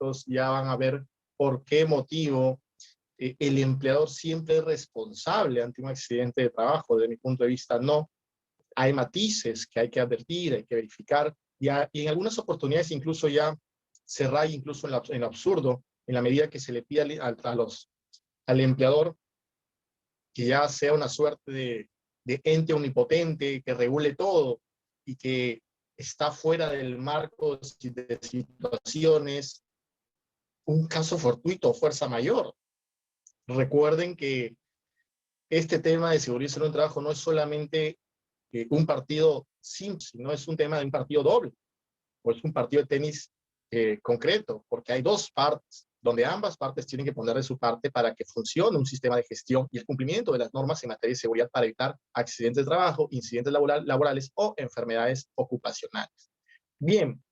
aspectos ya van a ver por qué motivo el empleador siempre es responsable ante un accidente de trabajo. Desde mi punto de vista, no. Hay matices que hay que advertir, hay que verificar, y en algunas oportunidades incluso ya se raya incluso en lo absurdo, en la medida que se le pide al empleador que ya sea una suerte de ente omnipotente que regule todo y que está fuera del marco de situaciones, un caso fortuito o fuerza mayor. Recuerden que este tema de seguridad y salud en el trabajo no es solamente un partido simple, sino es un tema de un partido doble, o es un partido de tenis concreto, porque hay dos partes, donde ambas partes tienen que poner de su parte para que funcione un sistema de gestión y el cumplimiento de las normas en materia de seguridad para evitar accidentes de trabajo, incidentes laborales o enfermedades ocupacionales. Bien,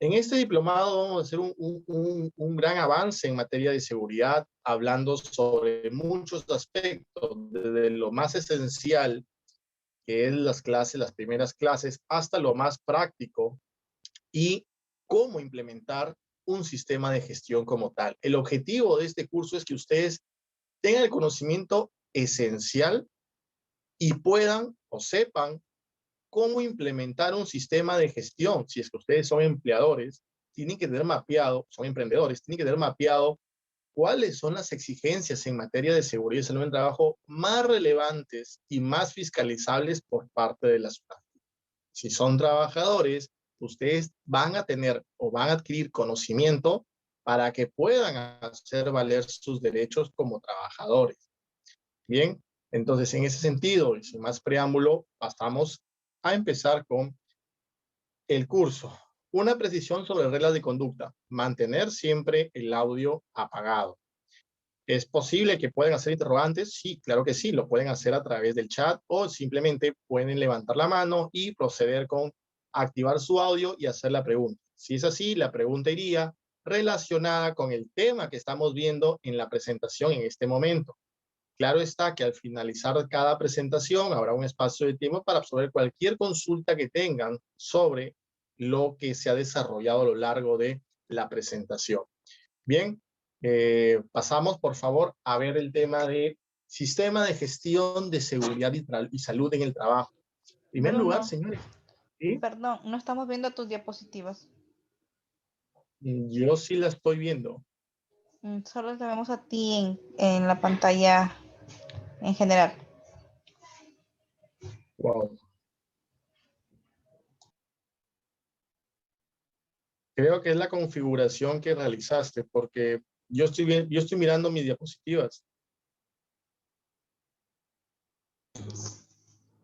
en este diplomado vamos a hacer un gran avance en materia de seguridad, hablando sobre muchos aspectos, desde lo más esencial, que es las clases, las primeras clases, hasta lo más práctico y cómo implementar un sistema de gestión como tal. El objetivo de este curso es que ustedes tengan el conocimiento esencial y puedan o sepan cómo implementar un sistema de gestión. Si es que ustedes son empleadores, tienen que tener mapeado, son emprendedores, tienen que tener mapeado cuáles son las exigencias en materia de seguridad y salud en el trabajo más relevantes y más fiscalizables por parte de la ciudad. Si son trabajadores, ustedes van a tener o van a adquirir conocimiento para que puedan hacer valer sus derechos como trabajadores. Bien, entonces en ese sentido, y sin más preámbulo, pasamos a empezar con el curso. Una precisión sobre reglas de conducta. Mantener siempre el audio apagado. ¿Es posible que puedan hacer interrogantes? Sí, claro que sí, lo pueden hacer a través del chat o simplemente pueden levantar la mano y proceder con activar su audio y hacer la pregunta. Si es así, la pregunta iría relacionada con el tema que estamos viendo en la presentación en este momento. Claro está que al finalizar cada presentación habrá un espacio de tiempo para absorber cualquier consulta que tengan sobre lo que se ha desarrollado a lo largo de la presentación. Bien, pasamos por favor a ver el tema de sistema de gestión de seguridad y salud en el trabajo. En primer lugar, Bruno, señores, ¿sí? perdón, no estamos viendo tus diapositivas. Yo sí la estoy viendo. Solo te vemos a ti en la pantalla en general. Wow. Creo que es la configuración que realizaste, porque yo estoy mirando mis diapositivas.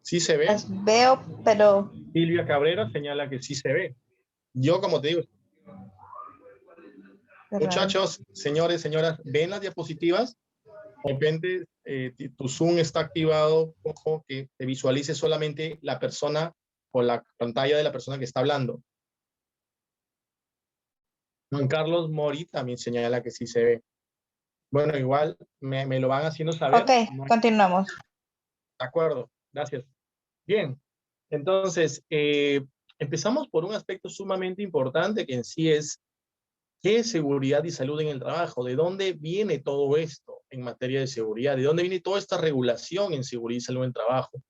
¿Sí se ve? Las veo, pero Silvia Cabrera señala que sí se ve. Yo, como te digo, qué raro. muchachos, señores, señoras, ¿ven las diapositivas? De repente tu Zoom está activado, ojo, que te visualice solamente la persona o la pantalla de la persona que está hablando. Juan Carlos Mori también señala que sí se ve. Bueno, igual me lo van haciendo saber. Ok, No hay- continuamos. De acuerdo, gracias. Bien, entonces, empezamos por un aspecto sumamente importante que en sí es ¿qué es seguridad y salud en el trabajo? ¿De dónde viene todo esto en materia de seguridad? ¿De dónde viene toda esta regulación en seguridad y salud en el trabajo?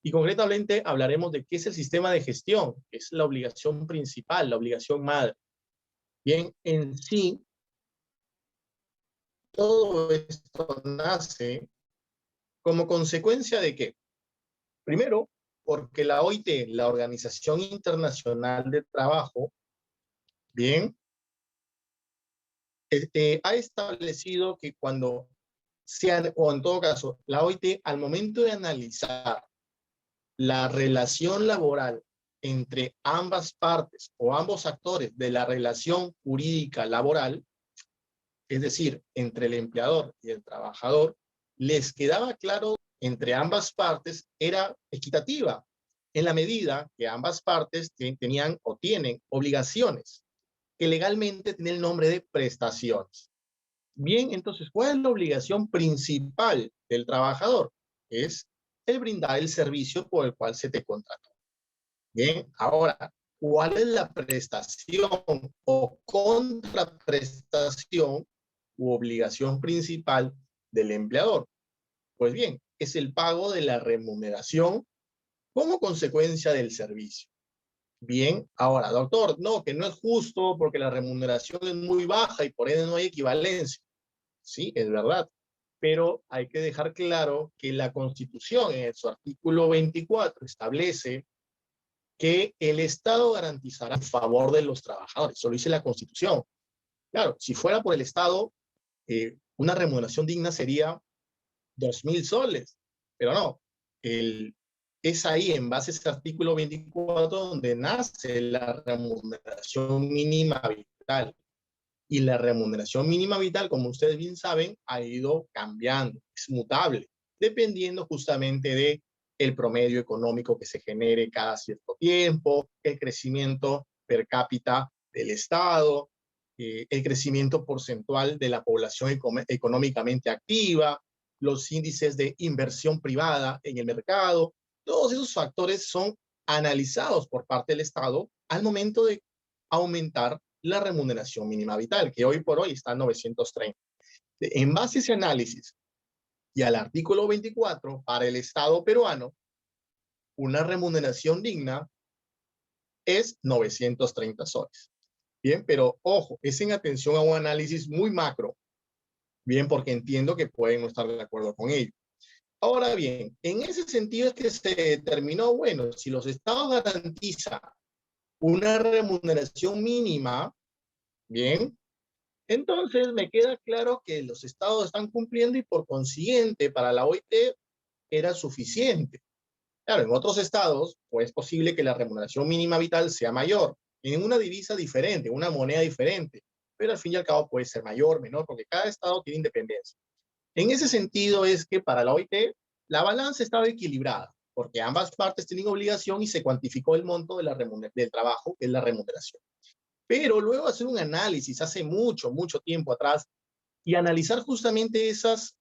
Y concretamente hablaremos de qué es el sistema de gestión, que es la obligación principal, la obligación madre. Bien, en sí, todo esto nace como consecuencia de que, primero, porque la OIT, la Organización Internacional del Trabajo, bien, ha establecido que cuando o en todo caso, la OIT al momento de analizar la relación laboral entre ambas partes o ambos actores de la relación jurídica laboral, es decir, entre el empleador y el trabajador, les quedaba claro entre ambas partes era equitativa en la medida que ambas partes tenían o tienen obligaciones que legalmente tienen el nombre de prestaciones. Bien, entonces, ¿cuál es la obligación principal del trabajador? Es el brindar el servicio por el cual se te contrató. Bien, ahora, ¿cuál es la prestación o contraprestación u obligación principal del empleador? Pues bien, es el pago de la remuneración como consecuencia del servicio. Bien, ahora, doctor, no, que no es justo porque la remuneración es muy baja y por ende no hay equivalencia. Sí, es verdad, pero hay que dejar claro que la Constitución en su artículo 24 establece que el Estado garantizará en favor de los trabajadores. Eso lo dice la Constitución. Claro, si fuera por el Estado, una remuneración digna sería 2.000 soles, pero no. Es ahí, en base a ese artículo 24, donde nace la remuneración mínima vital. Y la remuneración mínima vital, como ustedes bien saben, ha ido cambiando, es mutable, dependiendo justamente de el promedio económico que se genere cada cierto tiempo, el crecimiento per cápita del Estado, el crecimiento porcentual de la población económicamente activa, los índices de inversión privada en el mercado. Todos esos factores son analizados por parte del Estado al momento de aumentar la remuneración mínima vital, que hoy por hoy está en 930. En base a ese análisis y al artículo 24, para el Estado peruano, una remuneración digna es 930 soles. Bien, pero ojo, es en atención a un análisis muy macro. Bien, porque entiendo que pueden no estar de acuerdo con ello. Ahora bien, en ese sentido es que se determinó, bueno, si los estados garantizan una remuneración mínima, bien, entonces me queda claro que los estados están cumpliendo y por consiguiente para la OIT era suficiente. Claro, en otros estados pues es posible que la remuneración mínima vital sea mayor, en una divisa diferente, una moneda diferente, pero al fin y al cabo puede ser mayor, menor, porque cada estado tiene independencia. En ese sentido es que para la OIT la balanza estaba equilibrada, porque ambas partes tienen obligación y se cuantificó el monto de del trabajo, que es la remuneración. Pero luego hacer un análisis hace mucho, mucho tiempo atrás y analizar justamente esas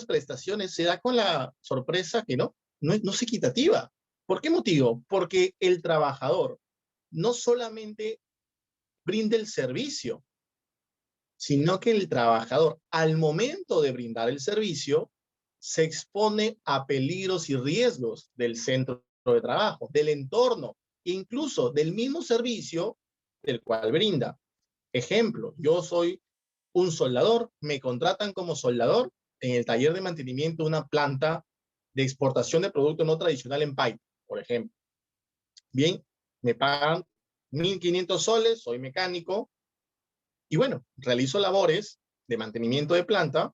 prestaciones se da con la sorpresa que no es equitativa. ¿Por qué motivo? Porque el trabajador no solamente brinda el servicio, sino que el trabajador al momento de brindar el servicio se expone a peligros y riesgos del centro de trabajo, del entorno, incluso del mismo servicio del cual brinda. Ejemplo, yo soy un soldador, me contratan como soldador en el taller de mantenimiento de una planta de exportación de producto no tradicional en pipe, por ejemplo. Bien, me pagan 1.500 soles, soy mecánico, y bueno, realizo labores de mantenimiento de planta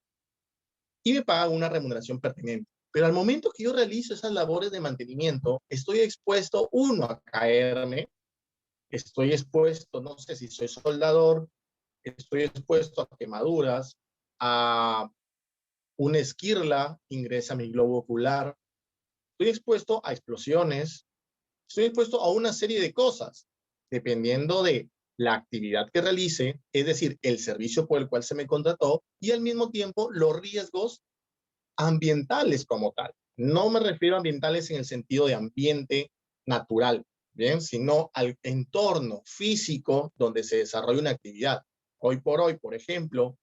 y me pagan una remuneración pertinente. Pero al momento que yo realizo esas labores de mantenimiento, estoy expuesto, uno, a caerme, estoy expuesto, no sé si soy soldador, estoy expuesto a quemaduras, a una esquirla ingresa a mi globo ocular, estoy expuesto a explosiones, estoy expuesto a una serie de cosas, dependiendo de la actividad que realice, es decir, el servicio por el cual se me contrató y al mismo tiempo los riesgos ambientales como tal. No me refiero a ambientales en el sentido de ambiente natural, ¿bien? Sino al entorno físico donde se desarrolla una actividad. Hoy por hoy, por ejemplo,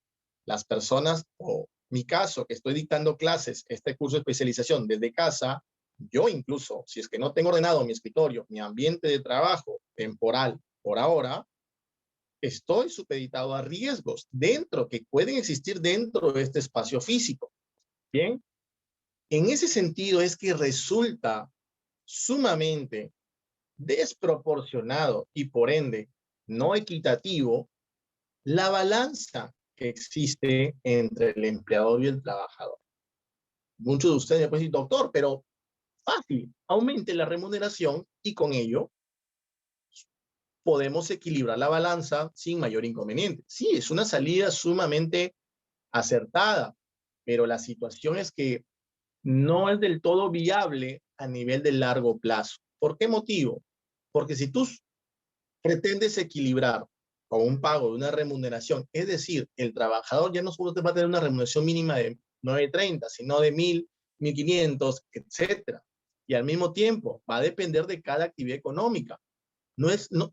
las personas, o mi caso, que estoy dictando clases, este curso de especialización desde casa, yo incluso, si es que no tengo ordenado mi escritorio, mi ambiente de trabajo temporal por ahora, estoy supeditado a riesgos que pueden existir dentro de este espacio físico. Bien, en ese sentido es que resulta sumamente desproporcionado y por ende no equitativo la balanza que existe entre el empleador y el trabajador. Muchos de ustedes me pueden decir, doctor, pero fácil, aumente la remuneración y con ello podemos equilibrar la balanza sin mayor inconveniente. Sí, es una salida sumamente acertada, pero la situación es que no es del todo viable a nivel de largo plazo. ¿Por qué motivo? Porque si tú pretendes equilibrar con un pago de una remuneración, es decir, el trabajador ya no solo te va a tener una remuneración mínima de 930, sino de 1.000, 1.500, etcétera. Y al mismo tiempo va a depender de cada actividad económica. No es, no,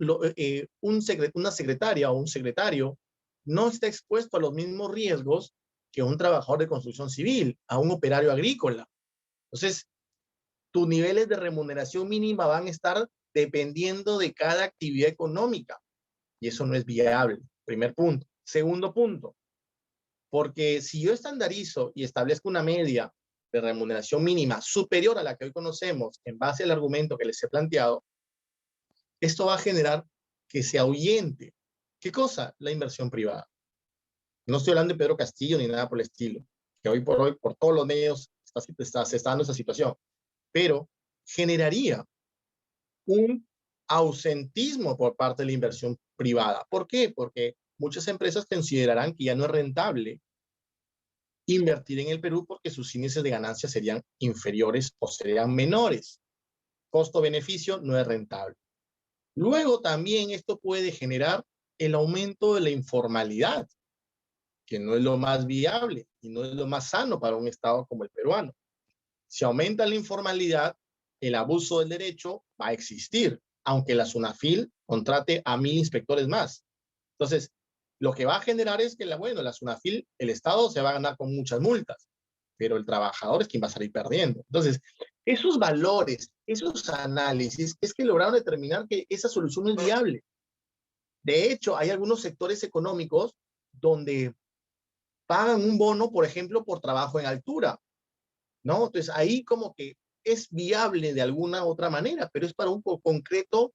una secretaria o un secretario no está expuesto a los mismos riesgos que un trabajador de construcción civil, a un operario agrícola. Entonces, tus niveles de remuneración mínima van a estar dependiendo de cada actividad económica. Y eso no es viable. Primer punto. Segundo punto, porque si yo estandarizo y establezco una media de remuneración mínima superior a la que hoy conocemos en base al argumento que les he planteado, esto va a generar que se ahuyente. ¿Qué cosa? La inversión privada. No estoy hablando de Pedro Castillo ni nada por el estilo, que hoy, por todos los medios, se está dando esa situación, pero generaría un ausentismo por parte de la inversión privada. ¿Por qué? Porque muchas empresas considerarán que ya no es rentable invertir en el Perú porque sus índices de ganancia serían inferiores o serían menores. Costo-beneficio no es rentable. Luego también esto puede generar el aumento de la informalidad, que no es lo más viable y no es lo más sano para un Estado como el peruano. Si aumenta la informalidad, el abuso del derecho va a existir, aunque la SUNAFIL contrate a 1,000 inspectores más. Entonces, lo que va a generar es que la SUNAFIL, el Estado se va a ganar con muchas multas, pero el trabajador es quien va a salir perdiendo. Entonces, esos valores, esos análisis, es que lograron determinar que esa solución es viable. De hecho, hay algunos sectores económicos donde pagan un bono, por ejemplo, por trabajo en altura, ¿no? Entonces, ahí como que es viable de alguna otra manera, pero es para un concreto,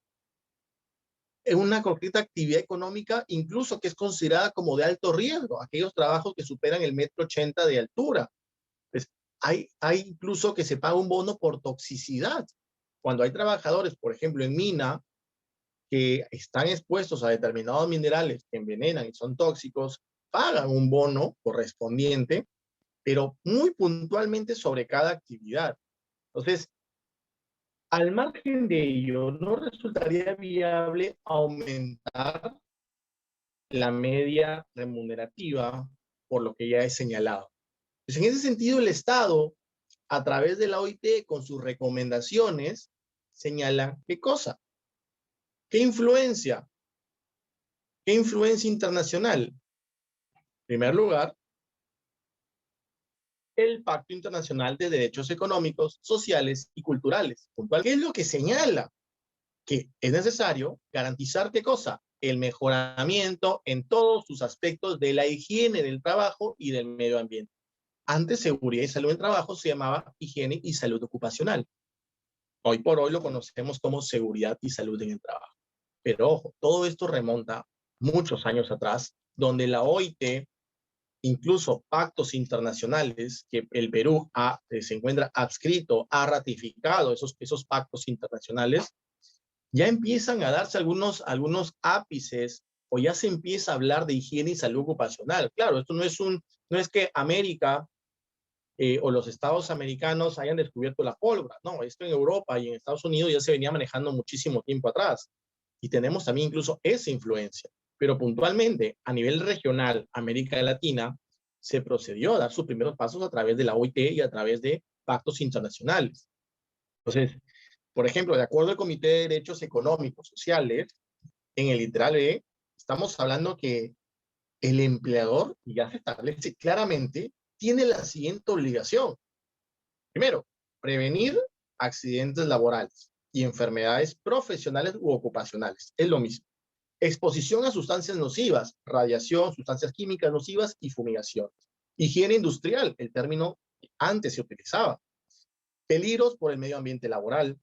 en una concreta actividad económica, incluso que es considerada como de alto riesgo, aquellos trabajos que superan el 1,80 m de altura. Pues hay incluso que se paga un bono por toxicidad. Cuando hay trabajadores, por ejemplo, en mina, que están expuestos a determinados minerales que envenenan y son tóxicos, pagan un bono correspondiente, pero muy puntualmente sobre cada actividad. Entonces, al margen de ello, no resultaría viable aumentar la media remunerativa por lo que ya he señalado. Pues en ese sentido, el Estado, a través de la OIT, con sus recomendaciones, señala qué cosa, qué influencia internacional. En primer lugar, el Pacto Internacional de Derechos Económicos, Sociales y Culturales. Puntual, ¿qué es lo que señala? Que es necesario garantizar qué cosa, el mejoramiento en todos sus aspectos de la higiene del trabajo y del medio ambiente. Antes, seguridad y salud en el trabajo se llamaba higiene y salud ocupacional. Hoy por hoy lo conocemos como seguridad y salud en el trabajo. Pero ojo, todo esto remonta muchos años atrás, donde la OIT, incluso pactos internacionales que el Perú se encuentra adscrito, ha ratificado esos pactos internacionales, ya empiezan a darse algunos ápices o ya se empieza a hablar de higiene y salud ocupacional. Claro, esto no es que América o los estados americanos hayan descubierto la pólvora. No, esto en Europa y en Estados Unidos ya se venía manejando muchísimo tiempo atrás. Y tenemos también incluso esa influencia. Pero puntualmente, a nivel regional, América Latina, se procedió a dar sus primeros pasos a través de la OIT y a través de pactos internacionales. Entonces, por ejemplo, de acuerdo al Comité de Derechos Económicos Sociales, en el literal B, estamos hablando que el empleador, ya se establece claramente, tiene la siguiente obligación. Primero, prevenir accidentes laborales y enfermedades profesionales u ocupacionales. Es lo mismo. Exposición a sustancias nocivas, radiación, sustancias químicas nocivas y fumigaciones. Higiene industrial, el término antes se utilizaba. Peligros por el medio ambiente laboral.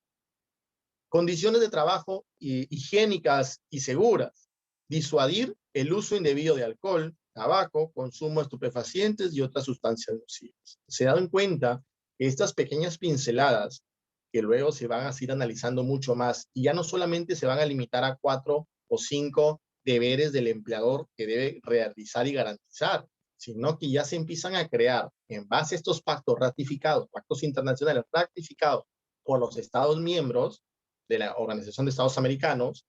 Condiciones de trabajo higiénicas y seguras. Disuadir el uso indebido de alcohol, tabaco, consumo de estupefacientes y otras sustancias nocivas. Se ha dado en cuenta que estas pequeñas pinceladas, que luego se van a ir analizando mucho más, y ya no solamente se van a limitar a 4 o 5 deberes del empleador que debe realizar y garantizar, sino que ya se empiezan a crear, en base a estos pactos ratificados, pactos internacionales ratificados por los Estados miembros de la Organización de Estados Americanos,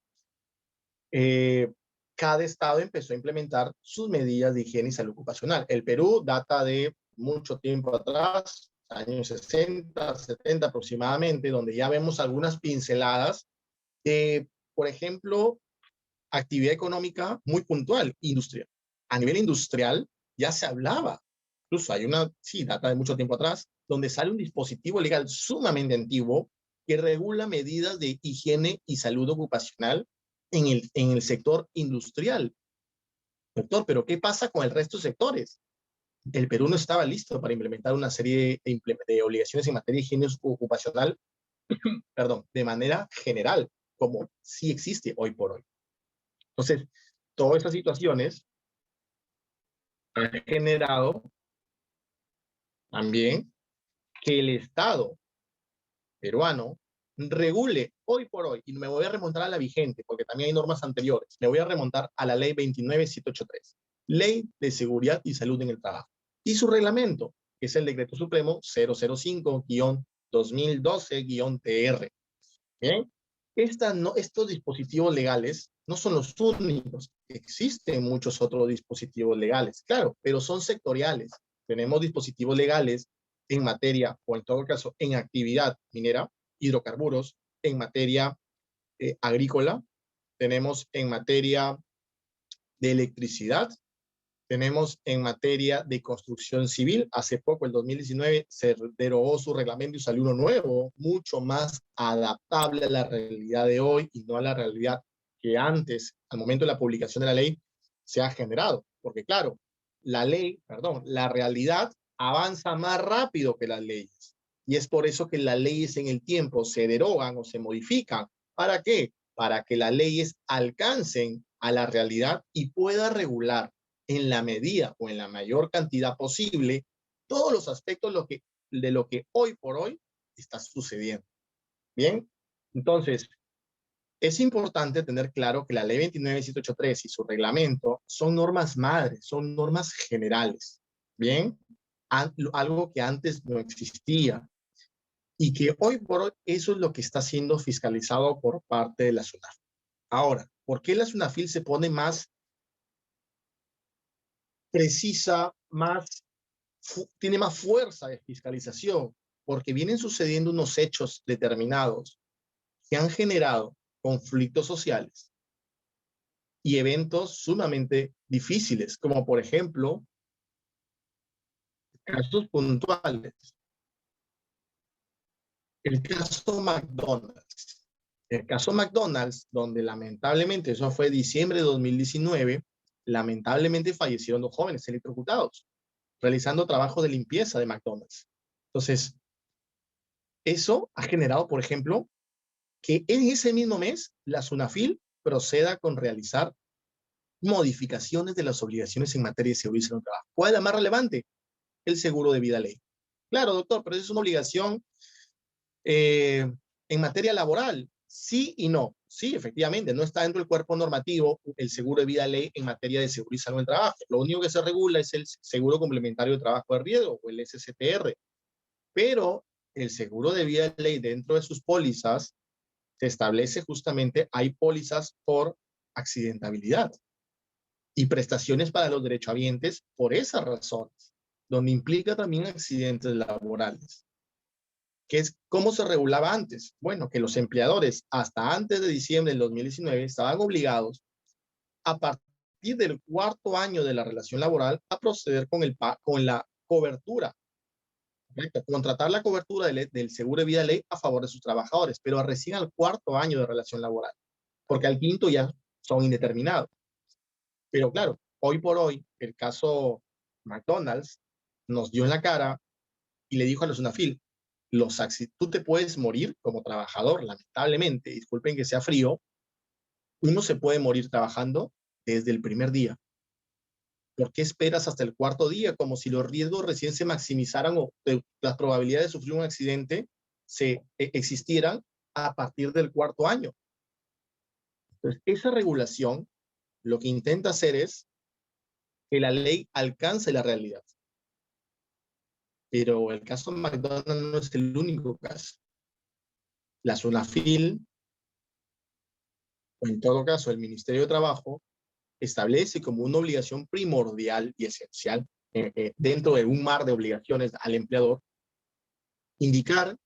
cada estado empezó a implementar sus medidas de higiene y salud ocupacional. El Perú data de mucho tiempo atrás, años 60, 70 aproximadamente, donde ya vemos algunas pinceladas de por ejemplo, actividad económica muy puntual, industrial. A nivel industrial ya se hablaba, incluso hay una, sí, data de mucho tiempo atrás, donde sale un dispositivo legal sumamente antiguo que regula medidas de higiene y salud ocupacional en el sector industrial. Doctor, pero ¿qué pasa con el resto de sectores? El Perú no estaba listo para implementar una serie de obligaciones en materia de higiene ocupacional, perdón, de manera general, como sí existe hoy por hoy. Entonces, todas estas situaciones han generado también que el Estado peruano regule hoy por hoy, y me voy a remontar a la vigente, porque también hay normas anteriores, me voy a remontar a la ley 29783, Ley de Seguridad y Salud en el Trabajo, y su reglamento, que es el Decreto Supremo 005-2012-TR. Bien, estos dispositivos legales no son los únicos, existen muchos otros dispositivos legales, claro, pero son sectoriales. Tenemos dispositivos legales en materia, o en todo caso, en actividad minera, hidrocarburos, en materia agrícola, tenemos en materia de electricidad, tenemos en materia de construcción civil. Hace poco, el 2019, se derogó su reglamento y salió uno nuevo, mucho más adaptable a la realidad de hoy y no a la realidad que antes, al momento de la publicación de la ley, se ha generado. Porque claro, la realidad avanza más rápido que las leyes. Y es por eso que las leyes en el tiempo se derogan o se modifican. ¿Para qué? Para que las leyes alcancen a la realidad y pueda regular en la medida o en la mayor cantidad posible todos los aspectos de lo que hoy por hoy está sucediendo. Bien, entonces es importante tener claro que la ley 29783 y su reglamento son normas madres, son normas generales. Bien, algo que antes no existía y que hoy por hoy eso es lo que está siendo fiscalizado por parte de la SUNAF. Ahora, ¿por qué la SUNAFIL se pone más precisa, tiene más fuerza de fiscalización? Porque vienen sucediendo unos hechos determinados que han generado conflictos sociales y eventos sumamente difíciles, como por ejemplo, casos puntuales. El caso McDonald's. El caso McDonald's, donde lamentablemente, eso fue diciembre de 2019, lamentablemente fallecieron 2 jóvenes electrocutados, realizando trabajo de limpieza de McDonald's. Entonces, eso ha generado, por ejemplo, que en ese mismo mes la SUNAFIL proceda con realizar modificaciones de las obligaciones en materia de seguridad y salud en el trabajo. ¿Cuál es la más relevante? El seguro de vida ley. Claro, doctor, pero es una obligación en materia laboral. Sí y no. Sí, efectivamente, no está dentro del cuerpo normativo el seguro de vida ley en materia de seguridad y salud en el trabajo. Lo único que se regula es el seguro complementario de trabajo de riesgo o el SSTR. Pero el seguro de vida ley, dentro de sus pólizas, se establece justamente, hay pólizas por accidentabilidad y prestaciones para los derechohabientes por esas razones, donde implica también accidentes laborales. ¿Qué es cómo se regulaba antes? Bueno, que los empleadores hasta antes de diciembre del 2019 estaban obligados a partir del 4º año de la relación laboral a proceder con la cobertura, ¿correcto? Contratar la cobertura del seguro de vida ley a favor de sus trabajadores, pero recién al 4º año de relación laboral, porque al 5º ya son indeterminados. Pero claro, hoy por hoy, el caso McDonald's nos dio en la cara y le dijo a la SUNAFIL, tú te puedes morir como trabajador, lamentablemente, disculpen que sea frío, uno se puede morir trabajando desde el primer día. ¿Por qué esperas hasta el 4º día? Como si los riesgos recién se maximizaran o las probabilidades de sufrir un accidente existieran a partir del 4º año. Entonces, esa regulación lo que intenta hacer es que la ley alcance la realidad. Pero el caso McDonald's no es el único caso. La SUNAFIL, o en todo caso el Ministerio de Trabajo, establece como una obligación primordial y esencial dentro de un mar de obligaciones al empleador, indicar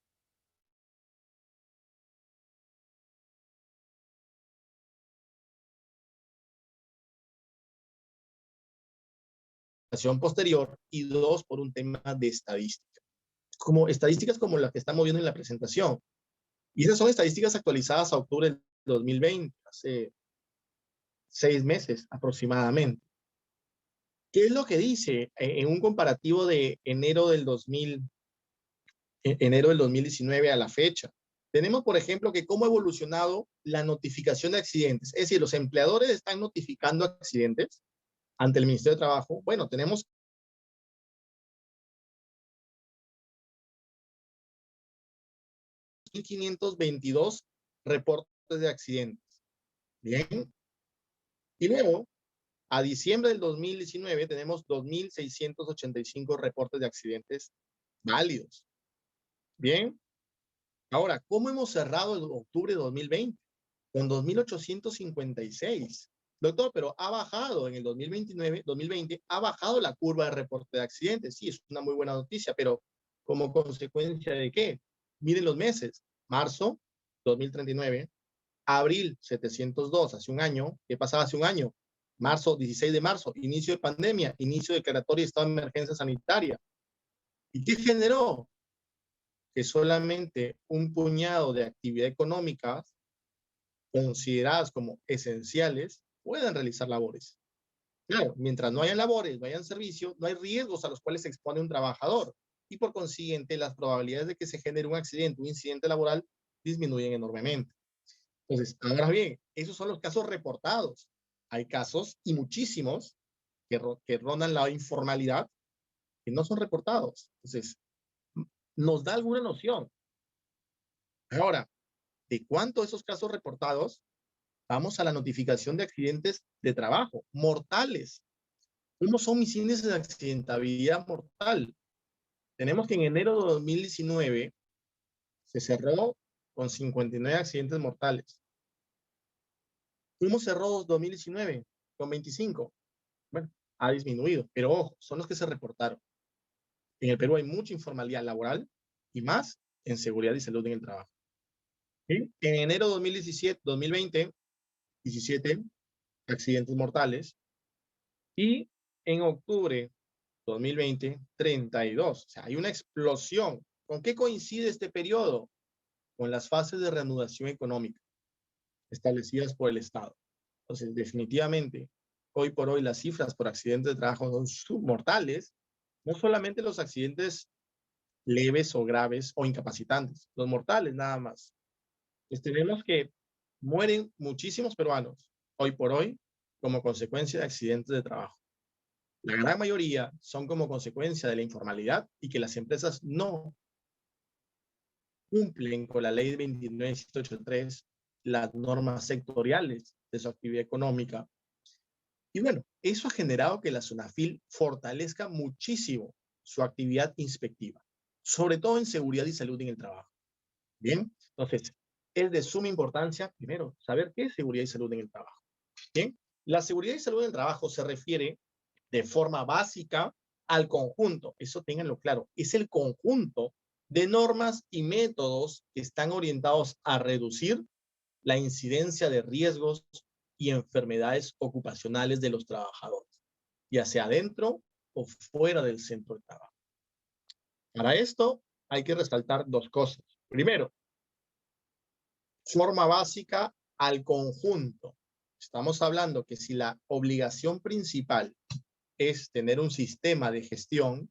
posterior, y 2, por un tema de estadística. Como estadísticas como las que estamos viendo en la presentación. Y esas son estadísticas actualizadas a octubre del 2020, hace 6 meses aproximadamente. ¿Qué es lo que dice en un comparativo de enero del 2019 a la fecha? Tenemos, por ejemplo, que cómo ha evolucionado la notificación de accidentes. Es decir, los empleadores están notificando accidentes ante el Ministerio de Trabajo. Bueno, tenemos 1.522 reportes de accidentes. Bien. Y luego, a diciembre del 2019, tenemos 2.685 reportes de accidentes válidos. Bien. Ahora, ¿cómo hemos cerrado el octubre de 2020? Con 2.856. Doctor, pero ha bajado en el 2020, ha bajado la curva de reporte de accidentes. Sí, es una muy buena noticia, pero ¿como consecuencia de qué? Miren los meses. Marzo, 2039. Abril, 702, hace un año. ¿Qué pasaba hace un año? Marzo, 16 de marzo, inicio de pandemia, inicio de declaratoria de estado de emergencia sanitaria. ¿Y qué generó? Que solamente un puñado de actividades económicas consideradas como esenciales puedan realizar labores. Claro, mientras no hayan labores, no hayan servicios, no hay riesgos a los cuales se expone un trabajador y por consiguiente las probabilidades de que se genere un accidente, un incidente laboral disminuyen enormemente. Entonces, ahora bien, esos son los casos reportados. Hay casos y muchísimos que rondan la informalidad que no son reportados. Entonces, nos da alguna noción. Ahora, de cuánto esos casos reportados, vamos a la notificación de accidentes de trabajo, mortales. ¿Cómo son mis índices de accidentabilidad mortal? Tenemos que en enero de 2019 se cerró con 59 accidentes mortales. ¿Cómo cerró 2019? Con 25. Bueno, ha disminuido, pero ojo, son los que se reportaron. En el Perú hay mucha informalidad laboral y más en seguridad y salud en el trabajo. ¿Sí? En enero de 2020, 17 accidentes mortales, y en octubre 2020, 32. O sea, hay una explosión. ¿Con qué coincide este periodo? Con las fases de reanudación económica establecidas por el Estado. Entonces, definitivamente, hoy por hoy las cifras por accidentes de trabajo son submortales, no solamente los accidentes leves o graves o incapacitantes, los mortales nada más. Pues tenemos que mueren muchísimos peruanos hoy por hoy como consecuencia de accidentes de trabajo. La gran mayoría son como consecuencia de la informalidad y que las empresas no cumplen con la ley 29783, las normas sectoriales de su actividad económica. Y bueno, eso ha generado que la SUNAFIL fortalezca muchísimo su actividad inspectiva, sobre todo en seguridad y salud en el trabajo. Bien, entonces, es de suma importancia, primero, saber qué es seguridad y salud en el trabajo. Bien, la seguridad y salud en el trabajo se refiere de forma básica al conjunto, eso ténganlo claro, es el conjunto de normas y métodos que están orientados a reducir la incidencia de riesgos y enfermedades ocupacionales de los trabajadores, ya sea dentro o fuera del centro de trabajo. Para esto hay que resaltar dos cosas. Primero, forma básica al conjunto. Estamos hablando que si la obligación principal es tener un sistema de gestión,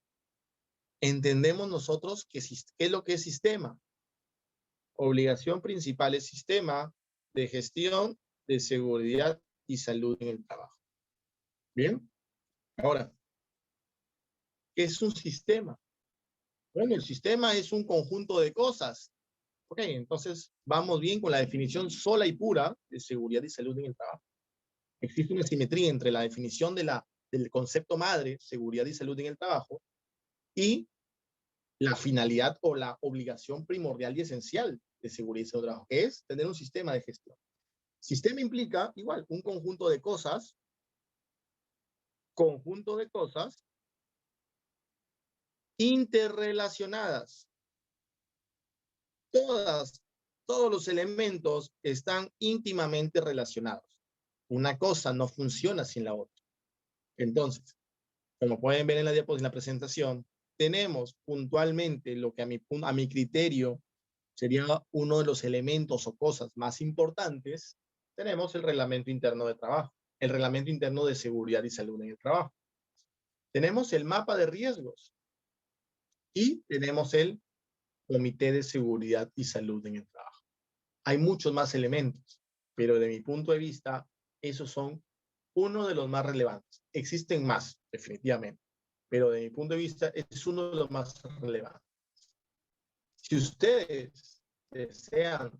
entendemos nosotros que qué es lo que es sistema. Obligación principal es sistema de gestión de seguridad y salud en el trabajo. Bien, ahora, ¿qué es un sistema? Bueno, el sistema es un conjunto de cosas. Ok, entonces vamos bien con la definición sola y pura de seguridad y salud en el trabajo. Existe una simetría entre la definición del concepto madre, seguridad y salud en el trabajo, y la finalidad o la obligación primordial y esencial de seguridad y salud en el trabajo, que es tener un sistema de gestión. Sistema implica, igual, un conjunto de cosas interrelacionadas. Todos los elementos están íntimamente relacionados. Una cosa no funciona sin la otra. Entonces, como pueden ver en la diapositiva, en la presentación, tenemos puntualmente lo que a mi criterio sería uno de los elementos o cosas más importantes. Tenemos el reglamento interno de trabajo, el reglamento interno de seguridad y salud en el trabajo. Tenemos el mapa de riesgos y tenemos el comité de seguridad y salud en el trabajo. Hay muchos más elementos, pero de mi punto de vista, esos son uno de los más relevantes. Existen más, definitivamente, pero de mi punto de vista es uno de los más relevantes. Si ustedes desean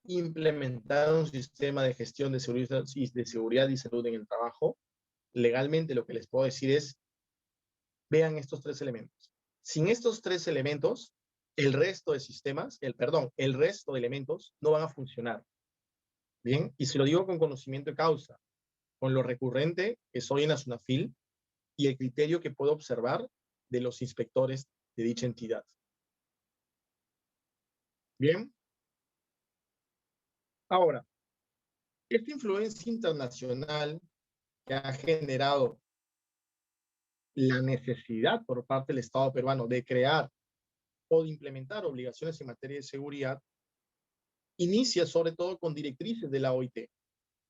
implementar un sistema de gestión de seguridad y salud en el trabajo, legalmente lo que les puedo decir es, vean estos tres elementos. Sin estos tres elementos, el resto de sistemas, el resto de elementos no van a funcionar. Bien, y se lo digo con conocimiento de causa, con lo recurrente que soy en la SUNAFIL y el criterio que puedo observar de los inspectores de dicha entidad. Bien. Ahora, esta influencia internacional que ha generado la necesidad por parte del Estado peruano de crear o de implementar obligaciones en materia de seguridad, inicia sobre todo con directrices de la OIT.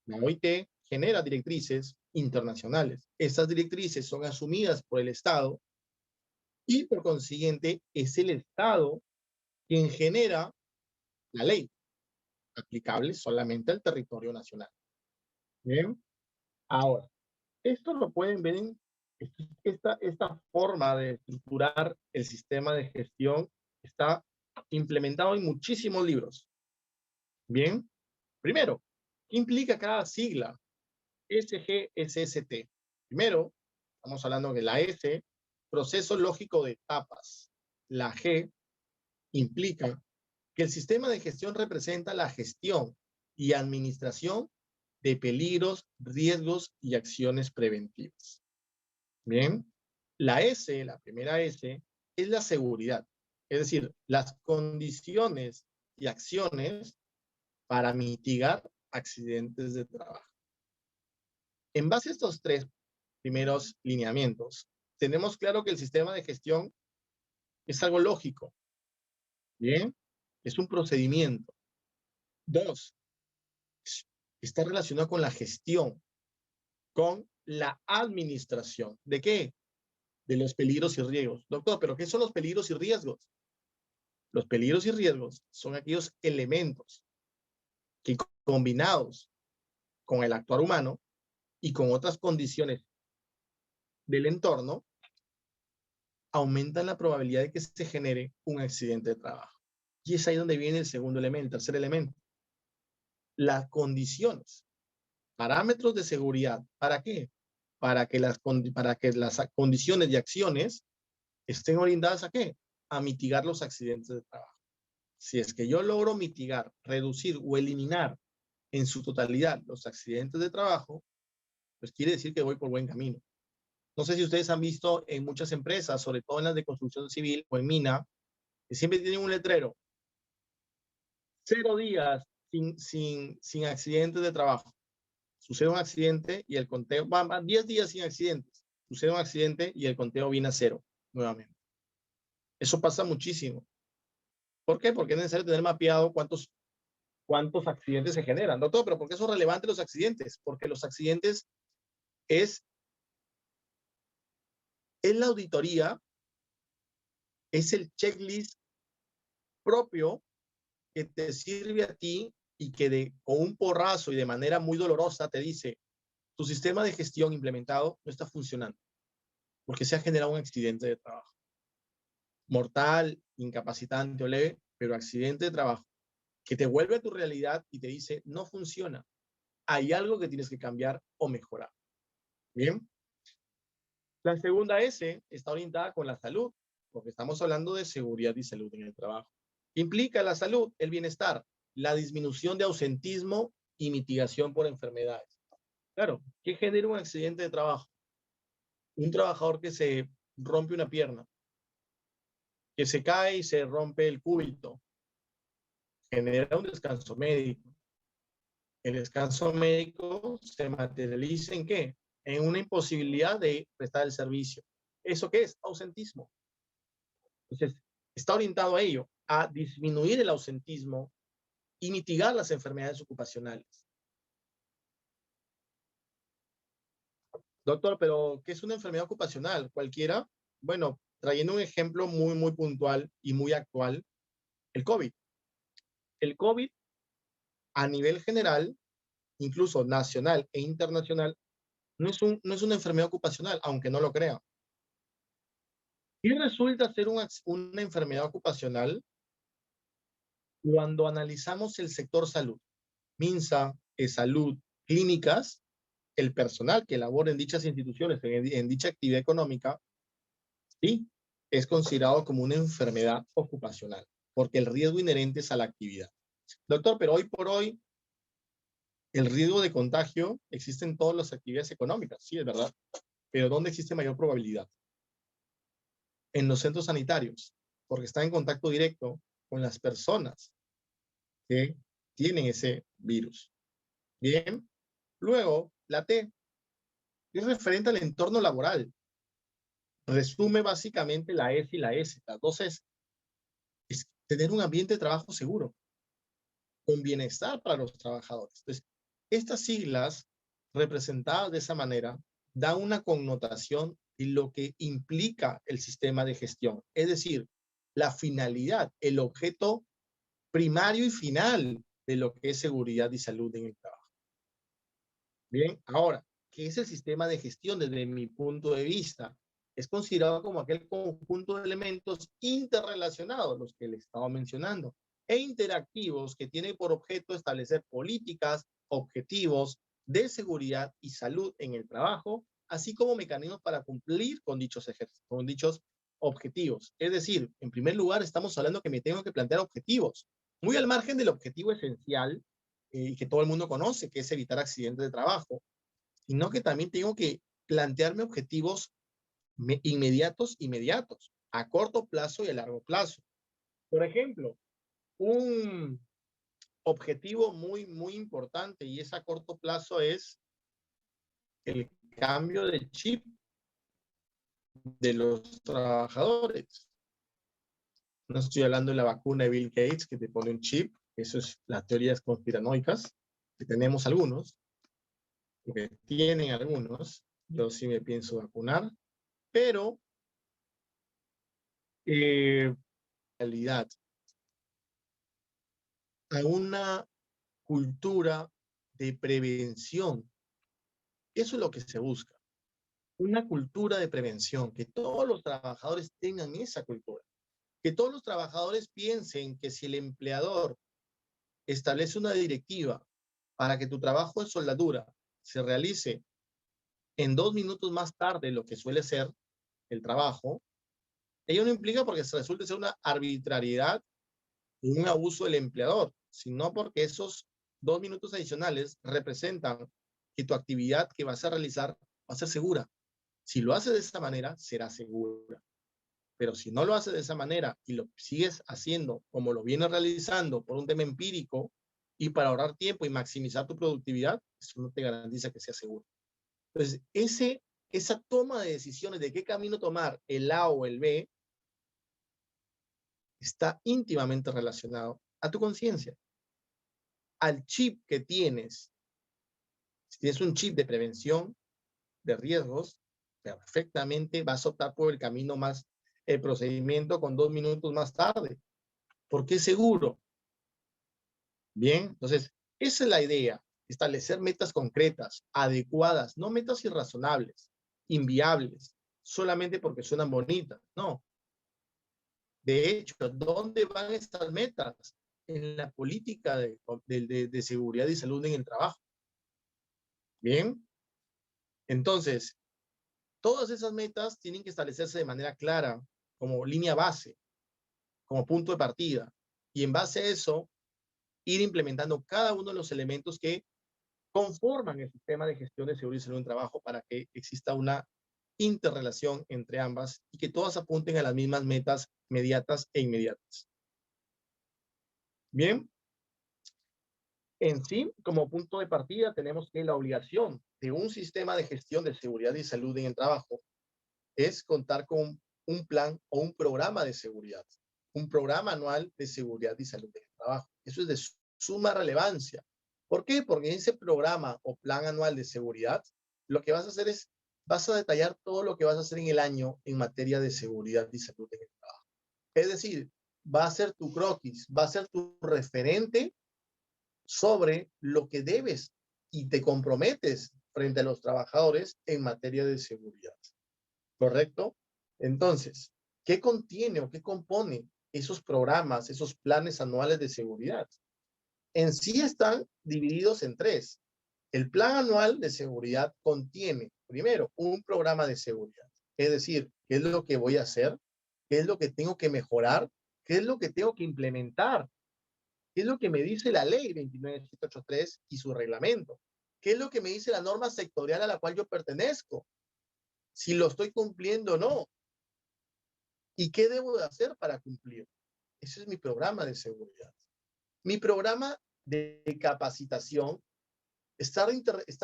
La OIT genera directrices internacionales. Estas directrices son asumidas por el Estado y por consiguiente es el Estado quien genera la ley aplicable solamente al territorio nacional. Bien, ahora, esto lo pueden ver en esta forma de estructurar el sistema de gestión está implementado en muchísimos libros. Bien, primero, ¿qué implica cada sigla? SGSST. Primero, estamos hablando de la S, proceso lógico de etapas. La G implica que el sistema de gestión representa la gestión y administración de peligros, riesgos y acciones preventivas. Bien, la S, la primera S, es la seguridad, es decir, las condiciones y acciones para mitigar accidentes de trabajo. En base a estos tres primeros lineamientos, tenemos claro que el sistema de gestión es algo lógico, ¿bien? Es un procedimiento. Dos, está relacionado con la gestión, con la administración. ¿De qué? De los peligros y riesgos. Doctor, ¿pero qué son los peligros y riesgos? Los peligros y riesgos son aquellos elementos que combinados con el actuar humano y con otras condiciones del entorno, aumentan la probabilidad de que se genere un accidente de trabajo. Y es ahí donde viene el segundo elemento, el tercer elemento. Las condiciones, parámetros de seguridad. ¿Para qué? Para que las condiciones y acciones estén orientadas a qué? A mitigar los accidentes de trabajo. Si es que yo logro mitigar, reducir o eliminar en su totalidad los accidentes de trabajo, pues quiere decir que voy por buen camino. No sé si ustedes han visto en muchas empresas, sobre todo en las de construcción civil o en mina, que siempre tienen un letrero. 0 días sin accidentes de trabajo. Sucede un accidente y el conteo, van 10 días sin accidentes. Sucede un accidente y el conteo viene a 0 nuevamente. Eso pasa muchísimo. ¿Por qué? Porque es necesario tener mapeado cuántos accidentes se generan. Doctor, pero ¿por qué son relevantes los accidentes? Porque los accidentes es la auditoría, es el checklist propio que te sirve a ti y que con un porrazo y de manera muy dolorosa te dice, tu sistema de gestión implementado no está funcionando porque se ha generado un accidente de trabajo. Mortal, incapacitante o leve, pero accidente de trabajo que te vuelve a tu realidad y te dice, no funciona. Hay algo que tienes que cambiar o mejorar. Bien. La segunda S está orientada con la salud, porque estamos hablando de seguridad y salud en el trabajo. Implica la salud, el bienestar, la disminución de ausentismo y mitigación por enfermedades. Claro, ¿qué genera un accidente de trabajo? Un trabajador que se rompe una pierna, que se cae y se rompe el cúbito, genera un descanso médico. El descanso médico se materializa ¿en qué? en una imposibilidad de prestar el servicio. ¿Eso qué es? Ausentismo. Entonces, está orientado a ello, a disminuir el ausentismo y mitigar las enfermedades ocupacionales. Doctor, pero ¿qué es una enfermedad ocupacional? ¿Cualquiera? Bueno, trayendo un ejemplo muy puntual y muy actual, el COVID. El COVID, a nivel general, incluso nacional e internacional, no es una enfermedad ocupacional, aunque no lo crean. Y resulta ser una enfermedad ocupacional cuando analizamos el sector salud, MINSA, salud, clínicas, el personal que labora en dichas instituciones, en dicha actividad económica, sí, es considerado como una enfermedad ocupacional, porque el riesgo inherente es a la actividad. Doctor, pero hoy por hoy, el riesgo de contagio existe en todas las actividades económicas, sí, es verdad, pero ¿dónde existe mayor probabilidad? En los centros sanitarios, porque está en contacto directo con las personas que tienen ese virus. Bien, luego, la T es referente al entorno laboral. Resume básicamente la S y la S. Las dos es tener un ambiente de trabajo seguro, con bienestar para los trabajadores. Entonces, estas siglas representadas de esa manera dan una connotación y lo que implica el sistema de gestión. Es decir, la finalidad, el objeto primario y final de lo que es seguridad y salud en el trabajo. Bien, ahora, ¿qué es el sistema de gestión desde mi punto de vista? Es considerado como aquel conjunto de elementos interrelacionados, los que le estaba mencionando, e interactivos que tiene por objeto establecer políticas, objetivos de seguridad y salud en el trabajo, así como mecanismos para cumplir con dichos objetivos. Es decir, en primer lugar, estamos hablando que me tengo que plantear objetivos, muy al margen del objetivo esencial que todo el mundo conoce, que es evitar accidentes de trabajo, sino que también tengo que plantearme objetivos inmediatos, a corto plazo y a largo plazo. Por ejemplo, un objetivo muy importante y es a corto plazo es el cambio de chip de los trabajadores. No estoy hablando de la vacuna de Bill Gates que te pone un chip, eso es las teorías conspiranoicas, que tenemos algunos, que tienen algunos, yo sí me pienso vacunar, pero realidad a una cultura de prevención. Eso es lo que se busca. Una cultura de prevención, que todos los trabajadores tengan esa cultura. Que todos los trabajadores piensen que si el empleador establece una directiva para que tu trabajo de soldadura se realice en 2 minutos más tarde lo que suele ser el trabajo, ello no implica porque se resulte ser una arbitrariedad y un abuso del empleador, sino porque esos 2 minutos adicionales representan que tu actividad que vas a realizar va a ser segura. Si lo haces de esa manera, será segura. Pero si no lo haces de esa manera y lo sigues haciendo como lo vienes realizando por un tema empírico y para ahorrar tiempo y maximizar tu productividad, eso no te garantiza que sea seguro. Entonces, esa toma de decisiones de qué camino tomar, el A o el B, está íntimamente relacionado a tu conciencia, al chip que tienes. Si tienes un chip de prevención de riesgos, perfectamente vas a optar por el camino más, el procedimiento con 2 minutos más tarde, porque es seguro. Bien, entonces, esa es la idea, establecer metas concretas, adecuadas, no metas irrazonables, inviables, solamente porque suenan bonitas, no. De hecho, ¿dónde van estas metas? En la política de seguridad y salud en el trabajo. Bien, entonces, todas esas metas tienen que establecerse de manera clara, como línea base, como punto de partida. Y en base a eso, ir implementando cada uno de los elementos que conforman el sistema de gestión de seguridad y salud en el trabajo para que exista una interrelación entre ambas y que todas apunten a las mismas metas mediatas e inmediatas. Bien, En sí, como punto de partida, tenemos que la obligación de un sistema de gestión de seguridad y salud en el trabajo es contar con un plan o un programa de seguridad, un programa anual de seguridad y salud en el trabajo. Eso es de suma relevancia. ¿Por qué? Porque en ese programa o plan anual de seguridad, lo que vas a hacer es, vas a detallar todo lo que vas a hacer en el año en materia de seguridad y salud en el trabajo. Es decir, va a ser tu croquis, va a ser tu referente sobre lo que debes y te comprometes frente a los trabajadores en materia de seguridad. ¿Correcto? Entonces, ¿qué contiene o qué compone esos programas, esos planes anuales de seguridad? En sí están divididos en tres. El plan anual de seguridad contiene, primero, un programa de seguridad. Es decir, ¿qué es lo que voy a hacer? ¿Qué es lo que tengo que mejorar? ¿Qué es lo que tengo que implementar? ¿Qué es lo que me dice la ley 29783 y su reglamento? ¿Qué es lo que me dice la norma sectorial a la cual yo pertenezco? Si lo estoy cumpliendo o no. ¿Y qué debo de hacer para cumplir? Ese es mi programa de seguridad. Mi programa de capacitación está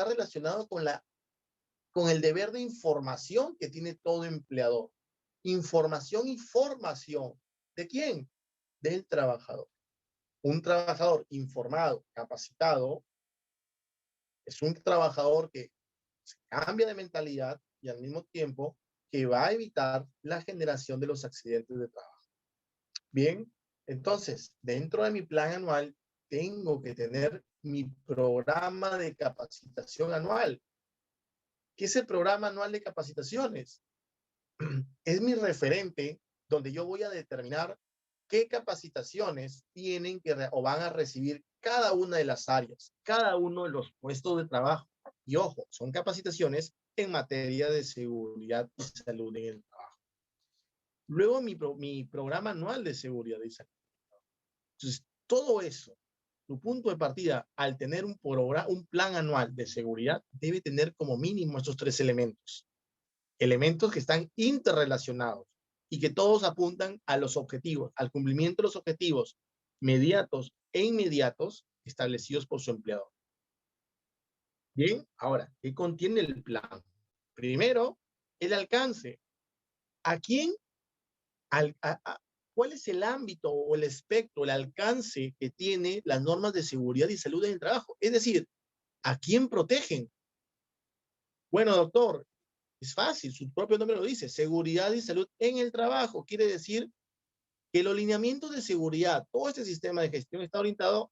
relacionado con el deber de información que tiene todo empleador. Información y formación. ¿De quién? Del trabajador. Un trabajador informado, capacitado, es un trabajador que cambia de mentalidad y al mismo tiempo que va a evitar la generación de los accidentes de trabajo. Bien, entonces, dentro de mi plan anual, tengo que tener mi programa de capacitación anual. ¿Qué es el programa anual de capacitaciones? Es mi referente donde yo voy a determinar qué capacitaciones tienen que o van a recibir cada una de las áreas, cada uno de los puestos de trabajo. Y ojo, son capacitaciones en materia de seguridad y salud en el trabajo. Luego mi programa anual de seguridad y salud. Entonces, todo eso, tu punto de partida, al tener un plan anual de seguridad, debe tener como mínimo estos tres elementos. Elementos que están interrelacionados y que todos apuntan a los objetivos, al cumplimiento de los objetivos mediatos e inmediatos establecidos por su empleador. Bien, ahora, ¿qué contiene el plan? Primero, el alcance. ¿A quién? ¿Cuál es el ámbito o el espectro, el alcance que tiene las normas de seguridad y salud en el trabajo? Es decir, ¿a quién protegen? Bueno, doctor, es fácil, su propio nombre lo dice, seguridad y salud en el trabajo. Quiere decir que los lineamientos de seguridad, todo este sistema de gestión está orientado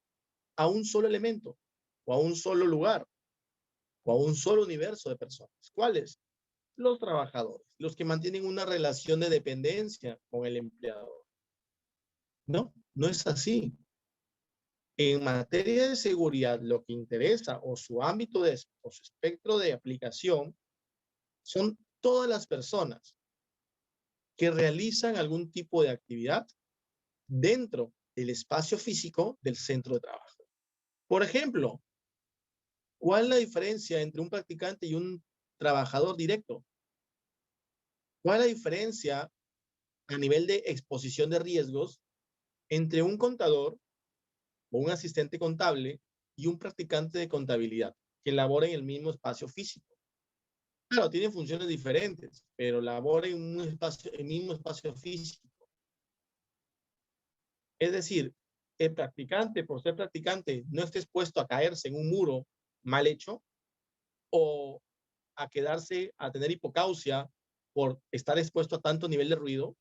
a un solo elemento, o a un solo lugar, o a un solo universo de personas. ¿Cuáles? Los trabajadores, los que mantienen una relación de dependencia con el empleador. No, no es así. En materia de seguridad, lo que interesa o su ámbito o su espectro de aplicación son todas las personas que realizan algún tipo de actividad dentro del espacio físico del centro de trabajo. Por ejemplo, ¿cuál es la diferencia entre un practicante y un trabajador directo? ¿Cuál es la diferencia a nivel de exposición de riesgos entre un contador o un asistente contable y un practicante de contabilidad que labora en el mismo espacio físico? Claro, tienen funciones diferentes, pero labora en el mismo espacio físico. Es decir, el practicante, por ser practicante, no esté expuesto a caerse en un muro mal hecho o a quedarse, a tener hipocausia por estar expuesto a tanto nivel de ruido,